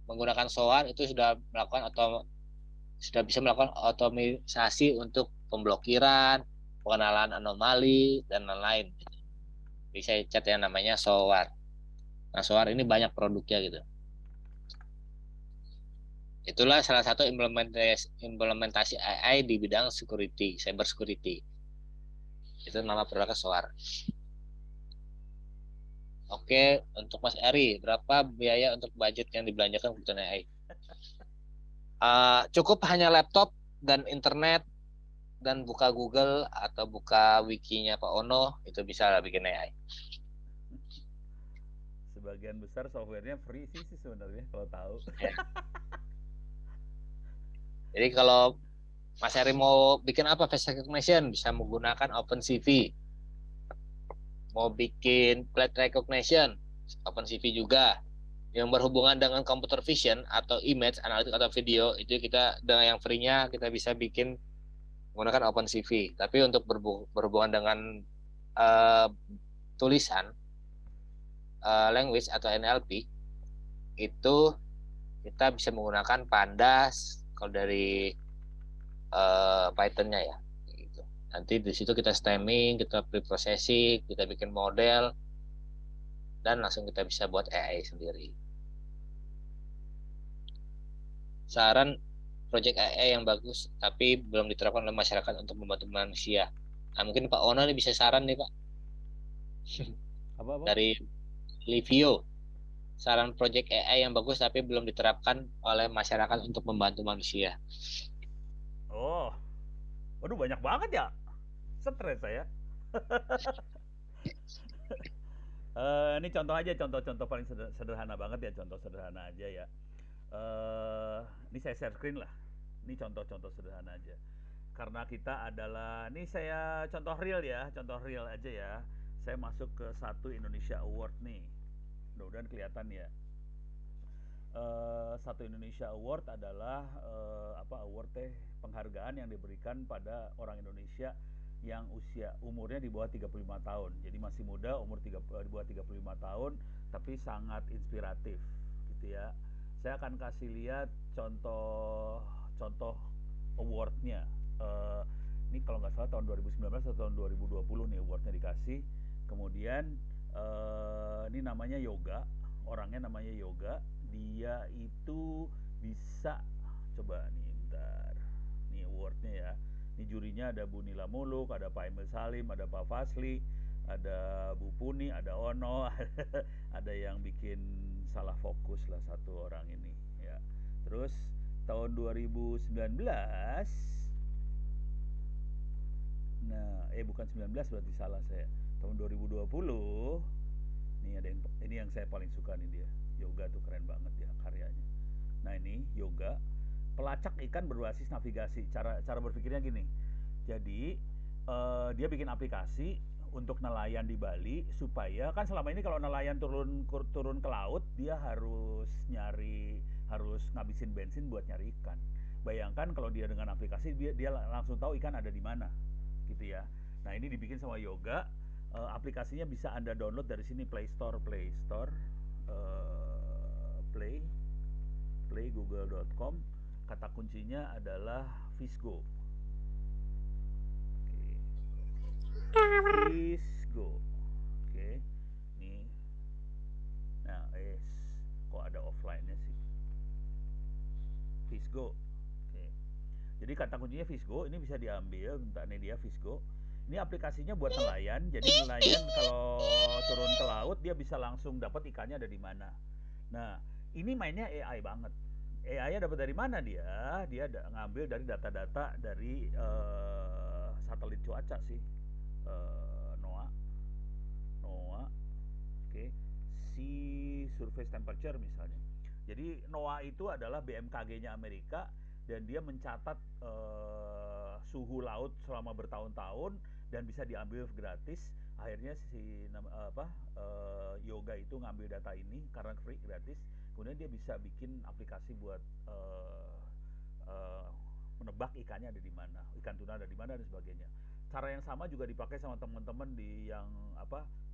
Menggunakan SOAR itu sudah bisa melakukan otomatisasi untuk pemblokiran, pengenalan anomali dan lain-lain. Jadi saya cat yang namanya SOAR. Nah, SOAR ini banyak produknya gitu. Itulah salah satu implementasi AI di bidang security, cyber security. Itu nama produknya SOAR. Oke, untuk Mas Eri, berapa biaya untuk budget yang dibelanjakan kebutuhan AI? Cukup hanya laptop dan internet dan buka Google atau buka wikinya Pak Ono, itu bisa lah bikin AI. Sebagian besar softwarenya free sih sebenarnya kalau tahu. Ya. Jadi kalau Mas Heri mau bikin apa face recognition, bisa menggunakan OpenCV. Mau bikin plate recognition, OpenCV juga. Yang berhubungan dengan computer vision atau image analytics atau video, itu kita dengan yang free-nya kita bisa bikin menggunakan OpenCV. Tapi untuk berhubungan dengan tulisan, language atau NLP, itu kita bisa menggunakan Pandas kalau dari Python-nya ya. Gitu. Nanti di situ kita stemming, kita pre-processing, kita bikin model, dan langsung kita bisa buat AI sendiri. Saran project AI yang bagus, tapi belum diterapkan oleh masyarakat untuk membantu manusia. Nah, mungkin Pak Ono nih bisa saran nih Pak. Apa? Dari Livio. Saran project AI yang bagus tapi belum diterapkan oleh masyarakat untuk membantu manusia. Oh, waduh banyak banget ya. Stres saya. Ini contoh aja, contoh paling sederhana banget ya, contoh sederhana aja ya. Ini saya share screen lah. Ini contoh-contoh sederhana aja. Karena kita adalah, ini saya contoh real ya, contoh real aja ya. Saya masuk ke satu Indonesia Award nih. Mudah-mudahan kelihatan ya. Satu Indonesia Award adalah award penghargaan yang diberikan pada orang Indonesia yang umurnya di bawah 35 tahun. Jadi masih muda, di bawah 35 tahun, tapi sangat inspiratif gitu ya. Saya akan kasih lihat contoh awardnya. Ini kalau nggak salah tahun 2019 atau tahun 2020 nih awardnya dikasih. Kemudian ini namanya Yoga, orangnya namanya Yoga. Dia itu bisa, coba nih bentar, nih awardnya ya. Ini jurinya ada Bu Nila Muluk, ada Pak Emil Salim, ada Pak Fasli, ada Bu Puni, ada Ono, ada yang bikin salah fokus lah satu orang ini ya. Terus tahun 2019, nah bukan 19 berarti salah saya. Tahun 2020, nih ada ini yang saya paling suka nih dia. Yoga tuh keren banget ya karyanya. Nah ini Yoga, pelacak ikan berbasis navigasi. Cara berpikirnya gini. Jadi dia bikin aplikasi untuk nelayan di Bali supaya kan selama ini kalau nelayan turun ke laut dia harus ngabisin bensin buat nyari ikan. Bayangkan kalau dia dengan aplikasi dia langsung tahu ikan ada di mana, gitu ya. Nah ini dibikin sama Yoga. Aplikasinya bisa Anda download dari sini Play Store, Play google.com. Kata kuncinya adalah Fisgo. Fisgo. Oke. Nih. Nah, kok ada offline-nya sih? Fisgo. Oke. Jadi kata kuncinya Fisgo, ini bisa diambil, bentar nih dia Fisgo. Ini aplikasinya buat nelayan. Jadi nelayan kalau turun ke laut dia bisa langsung dapat ikannya ada di mana. Nah, ini mainnya AI banget. AI-nya dapat dari mana dia? Dia ngambil dari data-data dari satelit cuaca sih. NOAA. Oke. Sea Surface Temperature misalnya. Jadi NOAA itu adalah BMKG-nya Amerika dan dia mencatat suhu laut selama bertahun-tahun dan bisa diambil gratis. Akhirnya Yoga itu ngambil data ini karena free gratis. Kemudian dia bisa bikin aplikasi buat menebak ikannya ada di mana, ikan tuna ada di mana dan sebagainya. Cara yang sama juga dipakai sama teman-teman di yang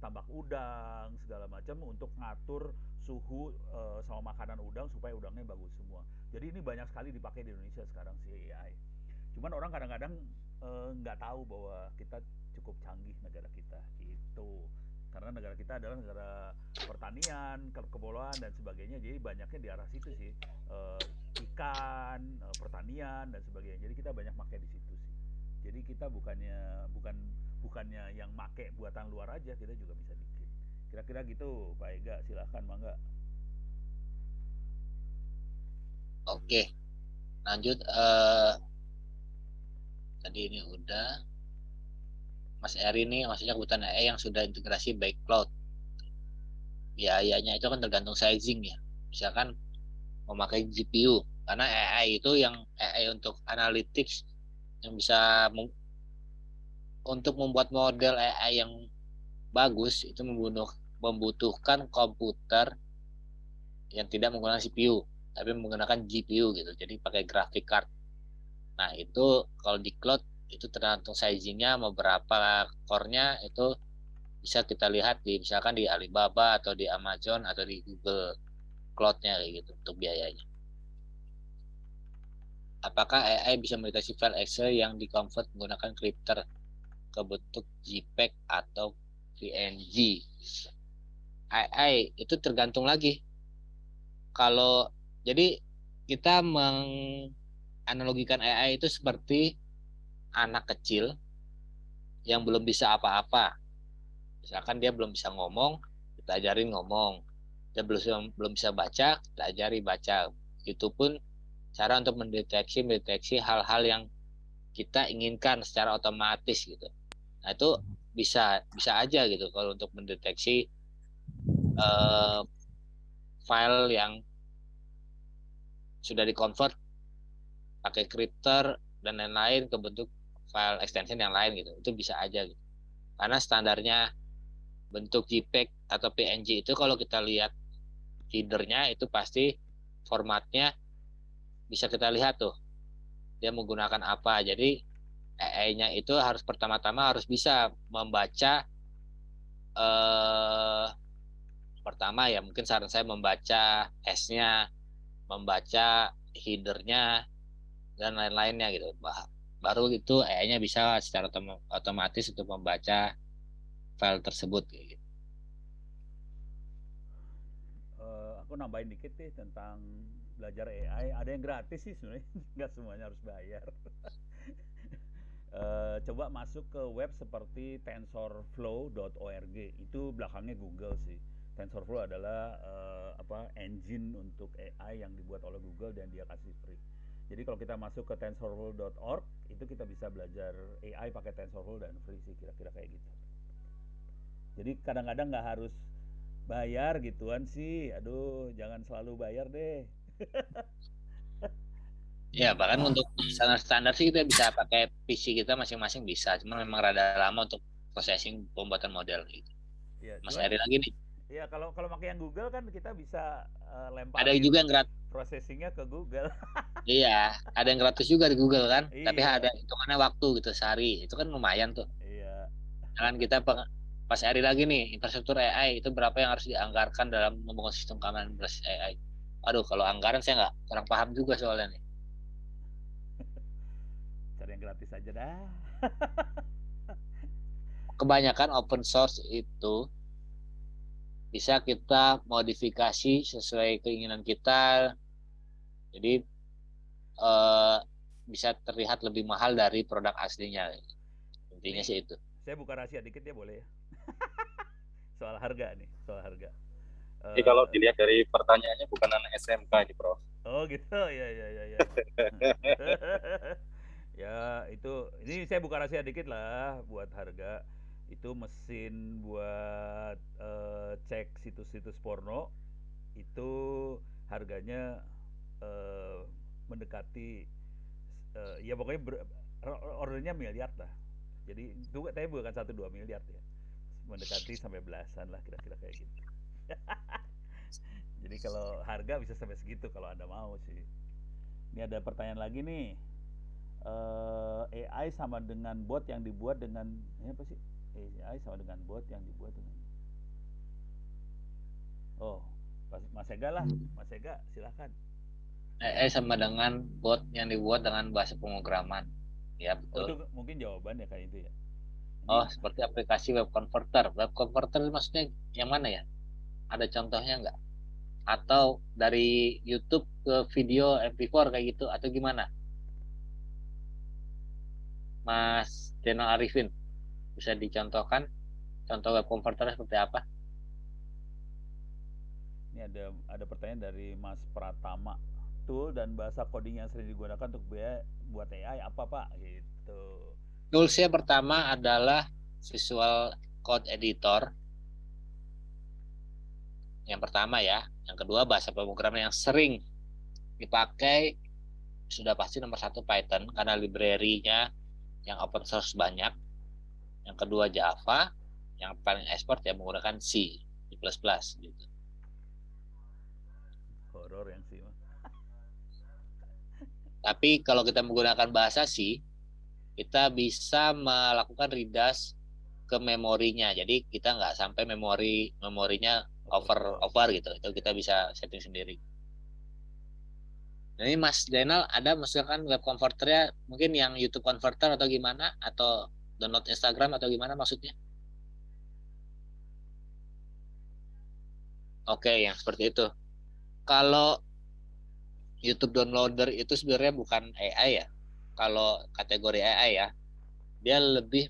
tambak udang segala macam untuk ngatur suhu sama makanan udang supaya udangnya bagus semua. Jadi ini banyak sekali dipakai di Indonesia sekarang si AI. Cuman orang kadang-kadang nggak tahu bahwa kita cukup canggih negara kita gitu. Karena negara kita adalah negara pertanian, kepulauan dan sebagainya. Jadi banyaknya di arah situ sih, ikan, pertanian dan sebagainya. Jadi kita banyak pakai di situ sih. Jadi kita bukannya yang make buatan luar aja, kita juga bisa bikin. Kira-kira gitu, Pak Ega, silahkan, Mangga. Oke. Lanjut, tadi ini udah. Mas Eri ini maksudnya kebutuhan AI yang sudah integrasi baik cloud. Biayanya itu kan tergantung sizing ya. Misalkan memakai GPU, karena AI itu yang AI untuk analytics yang bisa untuk membuat model AI yang bagus itu membutuhkan komputer yang tidak menggunakan CPU tapi menggunakan GPU gitu, jadi pakai graphic card. Nah itu kalau di cloud itu tergantung sizingnya mau berapa core-nya, itu bisa kita lihat di misalkan di Alibaba atau di Amazon atau di Google Cloud-nya kayak gitu untuk biayanya. Apakah AI bisa mendeteksi file Excel yang di-convert menggunakan crypter ke bentuk JPEG atau PNG? AI itu tergantung lagi. Kalau jadi kita menganalogikan AI itu seperti anak kecil yang belum bisa apa-apa. Misalkan dia belum bisa ngomong, kita ajarin ngomong. Dia belum bisa baca, kita ajari baca. Itu pun cara untuk mendeteksi hal-hal yang kita inginkan secara otomatis gitu. Nah itu bisa aja gitu kalau untuk mendeteksi file yang sudah di-convert pakai crypter dan lain-lain ke bentuk file extension yang lain gitu. Itu bisa aja gitu. Karena standarnya bentuk JPEG atau PNG itu kalau kita lihat headernya itu pasti formatnya bisa kita lihat tuh. Dia menggunakan apa. Jadi AI-nya itu harus pertama-tama harus bisa membaca pertama ya mungkin saran saya membaca S-nya, membaca headernya dan lain-lainnya gitu. Baru itu AI-nya bisa secara otomatis untuk membaca file tersebut gitu. Aku nambahin dikit nih tentang belajar AI. Ada yang gratis sih sebenarnya, nggak semuanya harus bayar. Coba masuk ke web seperti tensorflow.org, itu belakangnya Google sih. TensorFlow adalah engine untuk AI yang dibuat oleh Google dan dia kasih free. Jadi kalau kita masuk ke tensorflow.org itu kita bisa belajar AI pakai TensorFlow dan free sih, kira-kira kayak gitu. Jadi kadang-kadang nggak harus bayar gituan sih, aduh jangan selalu bayar deh. Ya bahkan untuk standar sih kita bisa pakai PC kita masing-masing bisa, cuma memang rada lama untuk processing pembuatan model gitu. Ya, Mas Eri lagi nih. Iya kalau pakai yang Google kan kita bisa lemparin ada juga yang gratis processingnya ke Google. Iya, ada yang gratis juga di Google kan, tapi Iya. ada hitungannya waktu gitu sehari, itu kan lumayan tuh. Iya. Jangan kita pas Eri lagi nih infrastruktur AI itu berapa yang harus dianggarkan dalam membangun sistem keamanan berbasis AI. Aduh kalau anggaran saya nggak kurang paham juga soalnya nih. Cari yang gratis aja dah. Kebanyakan open source itu bisa kita modifikasi sesuai keinginan kita, jadi bisa terlihat lebih mahal dari produk aslinya. Intinya sih itu. Saya buka rahasia dikit ya boleh ya. Soal harga nih, soal harga. Jadi kalau dilihat dari pertanyaannya bukan anak SMK ini, Prof. Oh gitu, ya. Ya itu, ini saya buka rahasia dikit lah buat harga. Itu mesin buat cek situs-situs porno itu harganya mendekati ya pokoknya ordernya miliar lah. Jadi itu tapi bukan 1-2 miliar ya, mendekati sampai belasan lah kira-kira kayak gitu. Jadi kalau harga bisa sampai segitu kalau Anda mau sih. Ini ada pertanyaan lagi nih. AI sama dengan bot yang dibuat dengan ini apa sih? AI sama dengan bot yang dibuat dengan Mas Ega lah, Mas Ega silakan. AI sama dengan bot yang dibuat dengan bahasa pemrograman. Ya betul. Itu mungkin jawabannya kayak itu ya. Oh, seperti aplikasi web converter. Web converter maksudnya yang mana ya? Ada contohnya nggak? Atau dari YouTube ke video MP4 kayak gitu atau gimana? Mas Jenal Arifin, bisa dicontohkan contoh web converter seperti apa? Ini ada pertanyaan dari Mas Pratama. tool dan bahasa coding yang sering digunakan untuk buat AI apa Pak? Gitu. Toolsnya pertama adalah Visual Code Editor. Yang pertama ya. Yang kedua bahasa pemrograman yang sering dipakai sudah pasti nomor 1 Python karena library-nya yang open source banyak. Yang kedua Java, yang paling expert ya menggunakan C++ gitu. Horor yang sih. Tapi kalau kita menggunakan bahasa C, kita bisa melakukan redash ke memorinya. Jadi kita nggak sampai memorinya over gitu. Itu kita bisa setting sendiri. Nah, ini Mas Zainal ada misalkan web converternya mungkin yang YouTube converter atau gimana, atau download Instagram atau gimana maksudnya? Oke, yang seperti itu. Kalau YouTube downloader itu sebenarnya bukan AI ya. Kalau kategori AI ya, dia lebih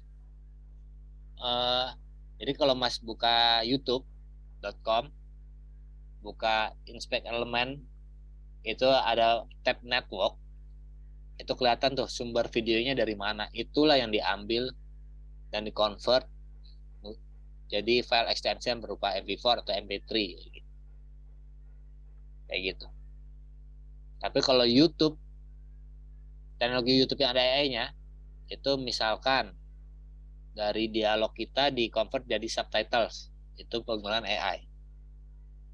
jadi kalau Mas buka youtube.com, buka inspect element, itu ada tab network, itu kelihatan tuh sumber videonya dari mana. Itulah yang diambil dan dikonvert jadi file extension berupa MP4 atau MP3 kayak gitu. Tapi kalau YouTube, teknologi YouTube yang ada AI-nya itu misalkan dari dialog kita di convert jadi subtitles, itu penggunaan AI.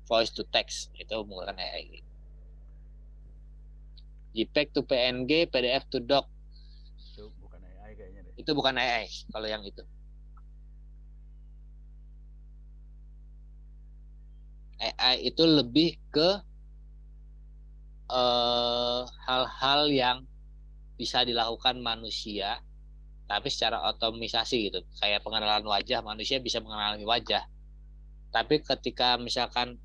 Voice to text itu menggunakan AI. JPEG to PNG, PDF to doc Itu bukan AI kayaknya deh. itu bukan AI kalau yang itu. AI itu lebih ke hal-hal yang bisa dilakukan manusia tapi secara otomisasi gitu. Kayak pengenalan wajah, manusia bisa mengenali wajah. Tapi ketika misalkan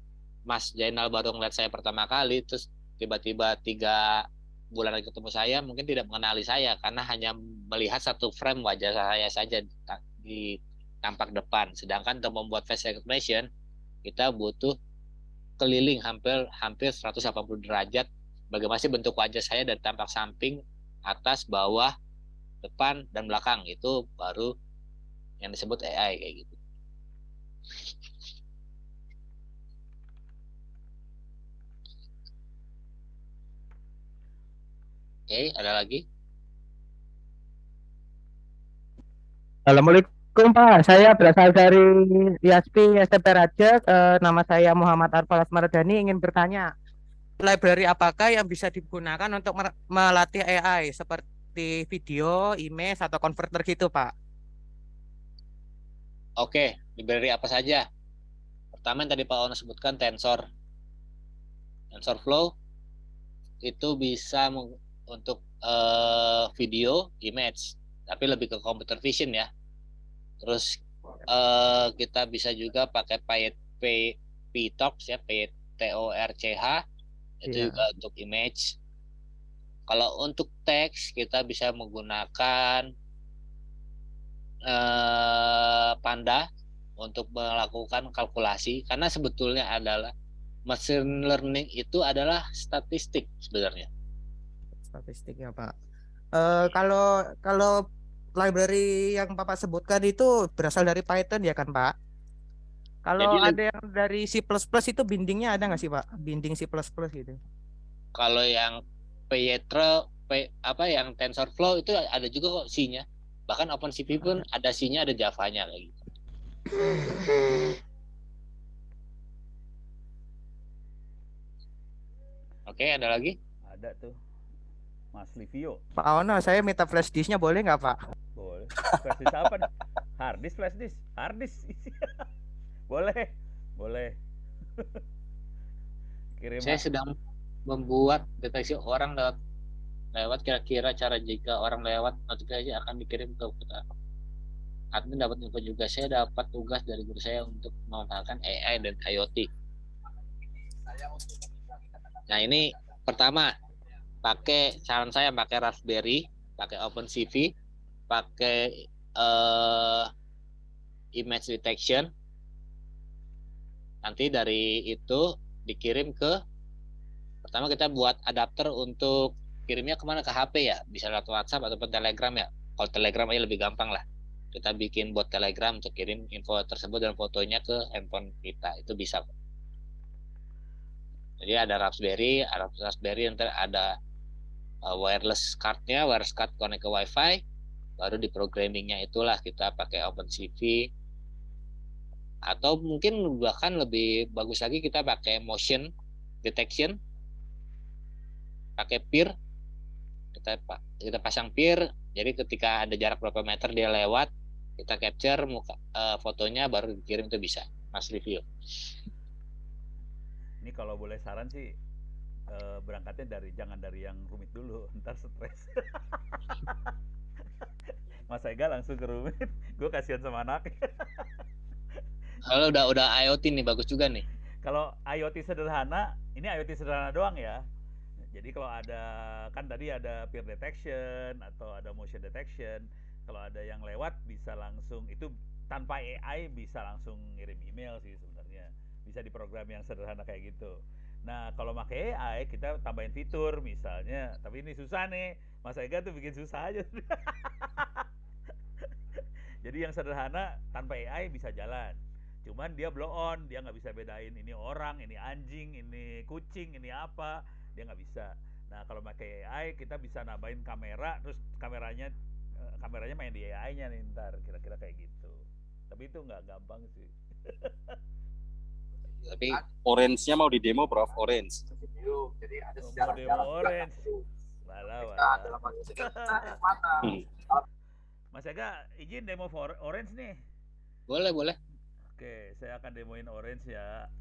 Mas Jainal baru ngeliat saya pertama kali, terus tiba-tiba 3 bulan lagi ketemu saya, mungkin tidak mengenali saya karena hanya melihat satu frame wajah saya saja di tampak depan. Sedangkan untuk membuat face recognition, kita butuh keliling hampir 180 derajat. Bagaimana sih bentuk wajah saya dari tampak samping, atas, bawah, depan, dan belakang. Itu baru yang disebut AI kayak gitu. Oke, ada lagi? Assalamualaikum Pak, saya berasal dari IASPI SMP Raja. Nama saya Muhammad Arfal Asmardani, ingin bertanya, library apakah yang bisa digunakan untuk melatih AI seperti video, image, atau converter gitu Pak? Oke, library apa saja? Pertama yang tadi Pak Ono sebutkan TensorFlow itu bisa untuk video, image, tapi lebih ke computer vision ya. Terus kita bisa juga pakai PyTorch ya, PTORCH itu juga untuk image. Kalau untuk teks kita bisa menggunakan Panda untuk melakukan kalkulasi, karena sebetulnya adalah machine learning itu adalah statistik sebenarnya. Statistik ya Pak. Kalau library yang Bapak sebutkan itu berasal dari Python ya kan Pak? Kalau Jadi, ada yang dari C++ itu bindingnya ada nggak sih Pak? Binding C++ gitu. kalau yang yang TensorFlow itu ada juga kok C-nya. Bahkan OpenCV pun ada C-nya, ada Java-nya kayak gitu. Oke, ada lagi? Ada tuh. Mas Livio. Pak Ono, saya minta flash disknya boleh nggak Pak? Boleh. Flash disk apa nih? Hard disk, flash disk. Hard disk. Boleh. Boleh. Kirim. Saya sedang membuat deteksi orang lewat kira-kira cara jika orang lewat notifikasi akan dikirim ke kita. Admin dapat info juga. Saya dapat tugas dari guru saya untuk memanfaatkan AI dan IoT. Nah, ini pertama, saran saya pakai Raspberry, pakai OpenCV, pakai image detection. Nanti dari itu dikirim ke Pertama kita buat adapter untuk kirimnya kemana, ke HP ya, bisa lewat WhatsApp ataupun Telegram ya. Kalau Telegram aja lebih gampang lah. Kita bikin bot Telegram untuk kirim info tersebut dan fotonya ke handphone kita, itu bisa. Jadi ada Raspberry nanti ada wireless cardnya, wireless card connect ke WiFi, baru di programmingnya itulah kita pakai OpenCV, atau mungkin bahkan lebih bagus lagi kita pakai motion detection, pakai peer, kita pasang peer, jadi ketika ada jarak berapa meter dia lewat, kita capture fotonya baru dikirim, itu bisa. Mas review. Ini kalau boleh saran sih, berangkatnya jangan dari yang rumit dulu, ntar stres. Mas Ega langsung ke rumit, gue kasihan sama anaknya. Kalau udah IoT nih bagus juga nih. Kalau IoT sederhana, ini IoT sederhana doang ya. Jadi kalau ada, kan tadi ada peer detection atau ada motion detection, kalau ada yang lewat bisa langsung, itu tanpa AI bisa langsung ngirim email sih sebenarnya. Bisa diprogram yang sederhana kayak gitu. Nah kalau pakai AI kita tambahin fitur misalnya, tapi ini susah nih, Mas Ega tuh bikin susah aja. Jadi yang sederhana tanpa AI bisa jalan. Cuman dia blow on, dia nggak bisa bedain ini orang, ini anjing, ini kucing, ini apa, dia nggak bisa. Nah kalau pakai AI kita bisa nambahin kamera, terus kameranya main di AI-nya nih ntar, kira-kira kayak gitu. Tapi itu nggak gampang sih. Tapi orange-nya mau di demo, Prof, orange. Jadi ada mau demo orange. Walah. Mas Ega izin demo for orange nih. Boleh. Oke, saya akan demoin orange ya.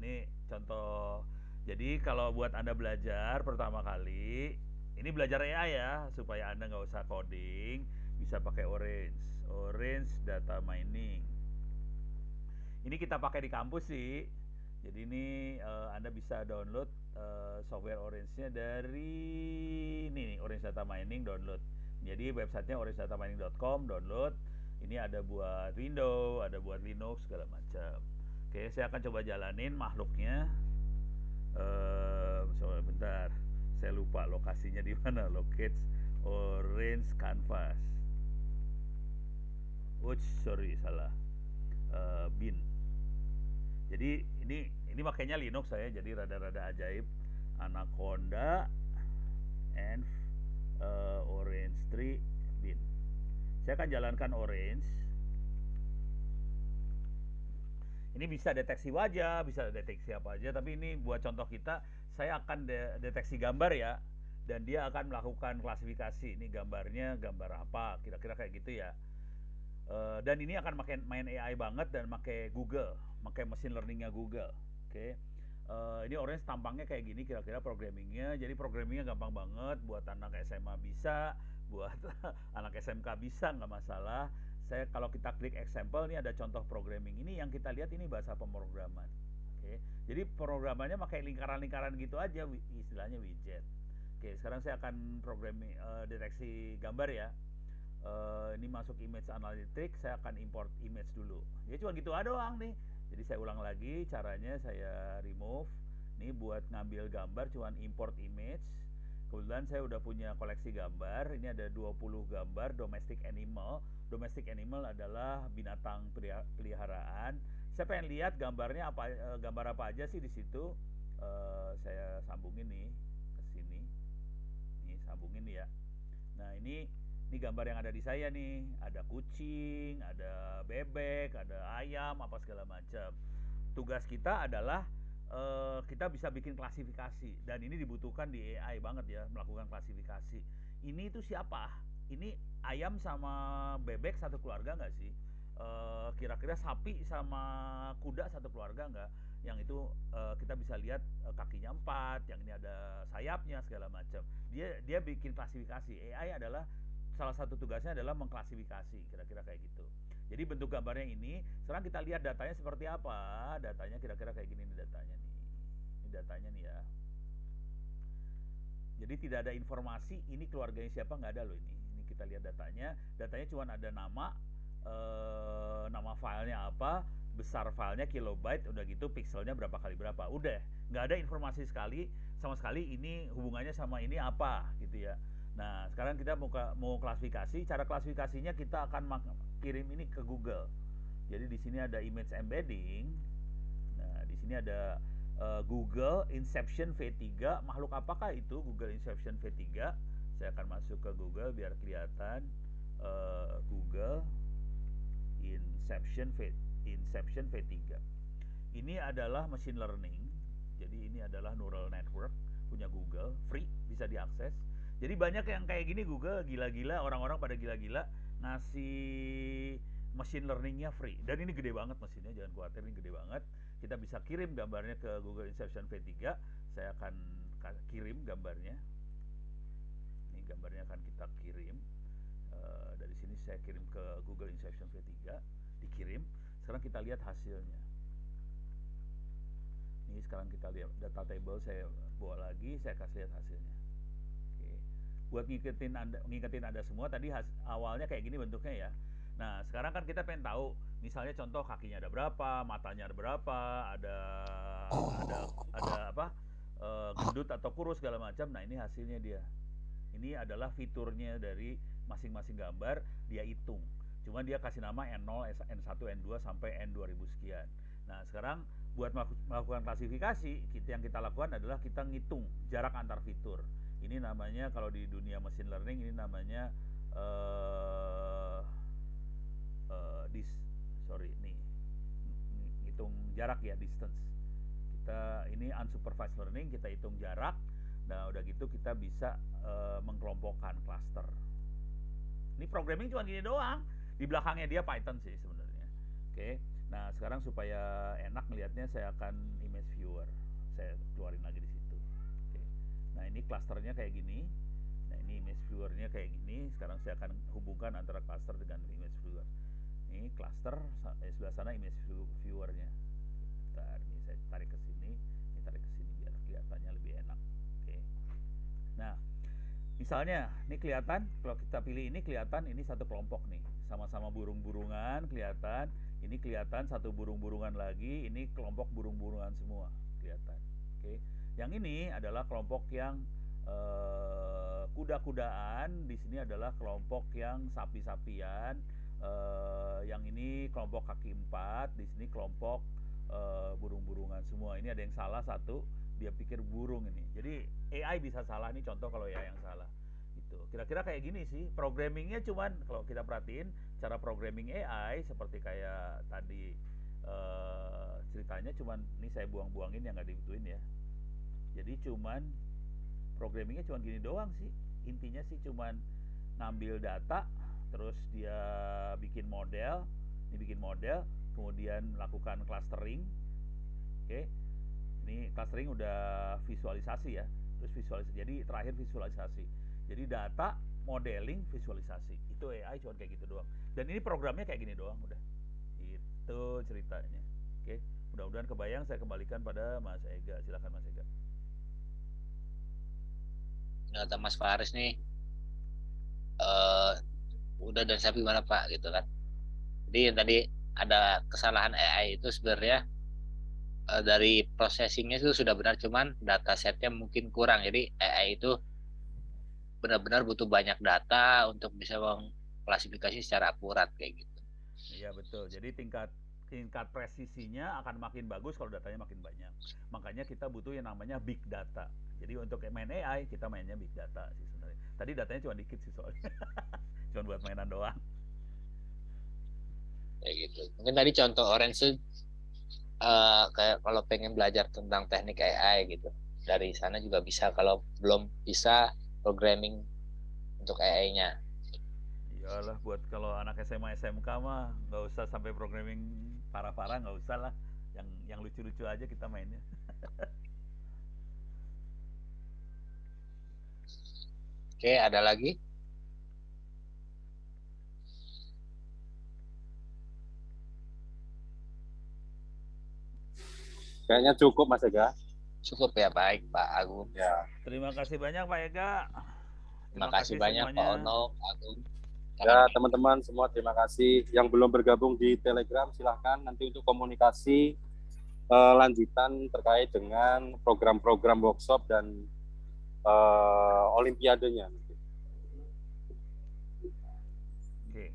Ini contoh. Jadi kalau buat Anda belajar pertama kali, ini belajar AI ya, supaya Anda nggak usah coding, bisa pakai orange. Orange data mining. Ini kita pakai di kampus sih. Jadi ini Anda bisa download software orange-nya dari ini nih, Orange Data Mining download. Jadi websitenya orangedatamining.com, download. Ini ada buat Windows, ada buat Linux, segala macam. Oke, saya akan coba jalanin makhluknya. Bentar, saya lupa lokasinya di mana. Locate Orange Canvas. Sorry, salah. Bin. Jadi ini makanya Linux saya, jadi rada-rada ajaib. Anaconda and Orange Tree bin. Saya akan jalankan orange. Ini bisa deteksi wajah, bisa deteksi apa aja, tapi ini buat contoh kita, saya akan deteksi gambar ya, dan dia akan melakukan klasifikasi. Ini gambarnya gambar apa, kira-kira kayak gitu ya. Dan ini akan main AI banget dan pakai Google, pakai machine learningnya Google. Oke. Ini orange tampangnya kayak gini, kira-kira programmingnya. Jadi programmingnya gampang banget, buat anak SMA bisa, buat anak SMK bisa, nggak masalah. Kalau kita klik example, ini ada contoh programming. Ini yang kita lihat ini bahasa pemrograman. Oke. Jadi programannya pakai lingkaran-lingkaran gitu aja, istilahnya widget. Oke, sekarang saya akan programming deteksi gambar ya. Ini masuk image analytics, saya akan import image dulu. Ya cuma gitu doang nih. Jadi saya ulang lagi caranya, saya remove. Ini buat ngambil gambar cuman import image. Kebetulan saya udah punya koleksi gambar. Ini ada 20 gambar domestic animal. Domestic animal adalah binatang peliharaan. Saya pengen lihat gambarnya apa, gambar apa aja sih di situ. Saya sambungin nih ke sini. Nih sambungin ya. Nah, ini gambar yang ada di saya nih, ada kucing, ada bebek, ada ayam, apa segala macam. Tugas kita adalah kita bisa bikin klasifikasi, dan ini dibutuhkan di AI banget ya, melakukan klasifikasi. Ini itu siapa? Ini ayam sama bebek satu keluarga nggak sih? Kira-kira sapi sama kuda satu keluarga nggak? Yang itu kita bisa lihat kakinya 4, yang ini ada sayapnya segala macam. Dia bikin klasifikasi. AI adalah salah satu tugasnya adalah mengklasifikasi, kira-kira kayak gitu. Jadi bentuk gambarnya ini, sekarang kita lihat datanya seperti apa. Datanya kira-kira kayak gini nih datanya nih. Ini datanya nih ya. Jadi tidak ada informasi ini keluarganya siapa, nggak ada loh ini. Ini kita lihat datanya. Datanya cuma ada nama, nama filenya apa, besar filenya kilobyte, udah gitu pixelnya berapa kali berapa, udah nggak ada informasi sama sekali ini hubungannya sama ini apa gitu ya. Nah sekarang kita mau klasifikasi, cara klasifikasinya kita akan kirim ini ke Google. Jadi di sini ada image embedding. Nah di sini ada Google Inception V3. Makhluk apakah itu Google Inception V3? Saya akan masuk ke Google biar kelihatan. Google Inception V3. Ini adalah machine learning. Jadi ini adalah neural network punya Google, free, bisa diakses. Jadi banyak yang kayak gini Google gila-gila, orang-orang pada gila-gila ngasih machine learningnya free. Dan ini gede banget mesinnya, jangan khawatir, ini gede banget. Kita bisa kirim gambarnya ke Google Inception V3. Saya akan kirim gambarnya. Ini gambarnya akan kita kirim. Dari sini saya kirim ke Google Inception V3, dikirim. Sekarang kita lihat hasilnya. Ini sekarang kita lihat data table, saya bawa lagi, saya kasih lihat hasilnya. Oke. Buat ngingetin Anda semua, tadi awalnya kayak gini bentuknya ya. Nah, sekarang kan kita pengen tahu, misalnya contoh kakinya ada berapa, matanya ada berapa, ada apa, gendut atau kurus segala macam. Nah, ini hasilnya dia. Ini adalah fiturnya dari masing-masing gambar, dia hitung. Cuma dia kasih nama N0, N1, N2 sampai N2000 sekian. Nah, sekarang buat melakukan klasifikasi, yang kita lakukan adalah kita ngitung jarak antar fitur. Ini namanya kalau di dunia machine learning ini namanya ngitung jarak ya, distance. Kita ini unsupervised learning, kita hitung jarak. Nah, udah gitu kita bisa mengkelompokkan cluster. Ini programming cuma gini doang. Di belakangnya dia Python sih sebenarnya. Oke. Nah, sekarang supaya enak melihatnya, saya akan image viewer. Saya keluarin lagi di situ. Oke. Nah, ini clusternya kayak gini. Nah, ini image viewernya kayak gini. Sekarang saya akan hubungkan antara cluster dengan image viewer. Ini cluster, sebelah sana image viewernya. Bentar, ini saya tarik ke sini, ini tarik ke sini biar kelihatannya lebih enak. Oke. Nah, misalnya, ini kelihatan, kalau kita pilih ini kelihatan ini satu kelompok nih. Sama-sama burung-burungan, kelihatan. Ini kelihatan satu burung-burungan lagi, ini kelompok burung-burungan semua, kelihatan. Oke. Yang ini adalah kelompok yang kuda-kudaan, di sini adalah kelompok yang sapi-sapian, yang ini kelompok kaki 4, di sini kelompok burung-burungan semua. Ini ada yang salah satu, dia pikir burung ini. Jadi AI bisa salah, nih contoh kalau ya yang salah. Itu kira-kira kayak gini sih. Programmingnya cuman kalau kita perhatiin cara programming AI seperti kayak tadi ceritanya cuman ini saya buang-buangin yang nggak dibutuhin ya. Jadi cuman programmingnya cuman gini doang sih. Intinya sih cuman ngambil data, terus dia bikin model, kemudian melakukan clustering. Oke. Ini clustering udah visualisasi ya. Terus visualisasi. Jadi terakhir visualisasi. Jadi data, modeling, visualisasi. Itu AI cuma kayak gitu doang. Dan ini programnya kayak gini doang udah. Itu ceritanya. Oke. Mudah-mudahan kebayang. Saya kembalikan pada Mas Ega. Silakan Mas Ega. Kata Mas Faris nih, udah dan saya gimana Pak gitu kan. Jadi yang tadi ada kesalahan AI itu sebenarnya dari processingnya itu sudah benar, cuman datasetnya mungkin kurang. Jadi AI itu benar-benar butuh banyak data untuk bisa mengklasifikasi secara akurat kayak gitu. Iya betul. Jadi tingkat presisinya akan makin bagus kalau datanya makin banyak. Makanya kita butuh yang namanya big data. Jadi untuk main AI kita mainnya big data sih sebenarnya. Tadi datanya cuma dikit sih soalnya. Cuma buat mainan doang. Kayak gitu. Mungkin tadi contoh Orange kayak kalau pengen belajar tentang teknik AI gitu. Dari sana juga bisa, kalau belum bisa programming untuk AI-nya. Iyalah, buat kalau anak SMA SMK mah nggak usah sampai programming parah-parah, nggak usah lah. Yang lucu-lucu aja kita mainnya. Oke, ada lagi? Kayaknya cukup Mas Ega. Cukup ya, baik Pak Agung. Ya. Terima kasih banyak Pak Ega. Terima kasih banyak semuanya. Pak Ono, Pak Agung. Ya, teman-teman semua terima kasih. Yang belum bergabung di Telegram silahkan nanti untuk komunikasi lanjutan terkait dengan program-program workshop dan olimpiadenya. Oke.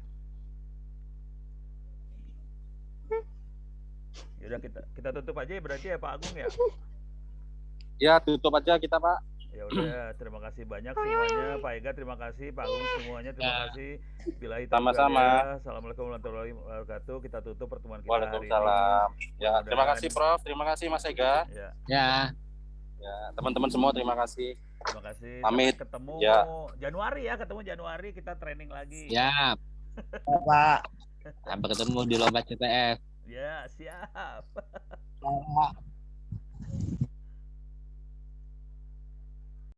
Yaudah kita tutup aja ya berarti ya Pak Agung ya. Ya, tutup aja kita, Pak. Ya udah, terima kasih banyak semuanya. Pak Ega terima kasih, Pak Agung semuanya terima kasih. Billahi taufiq Sama-sama. walhidayah. Assalamualaikum warahmatullahi wabarakatuh. Kita tutup pertemuan kita hari ini. Waalaikumsalam. Ya, terima Mudah-mudahan- kasih Prof. Terima kasih Mas Ega. Ya, Ya. Ya, teman-teman semua terima kasih. terima kasih. Pamit. Sampai ketemu Ya. Januari ya, ketemu Januari kita training lagi. Siap. Pak. Sampai ketemu di lomba CTF. Ya, siap.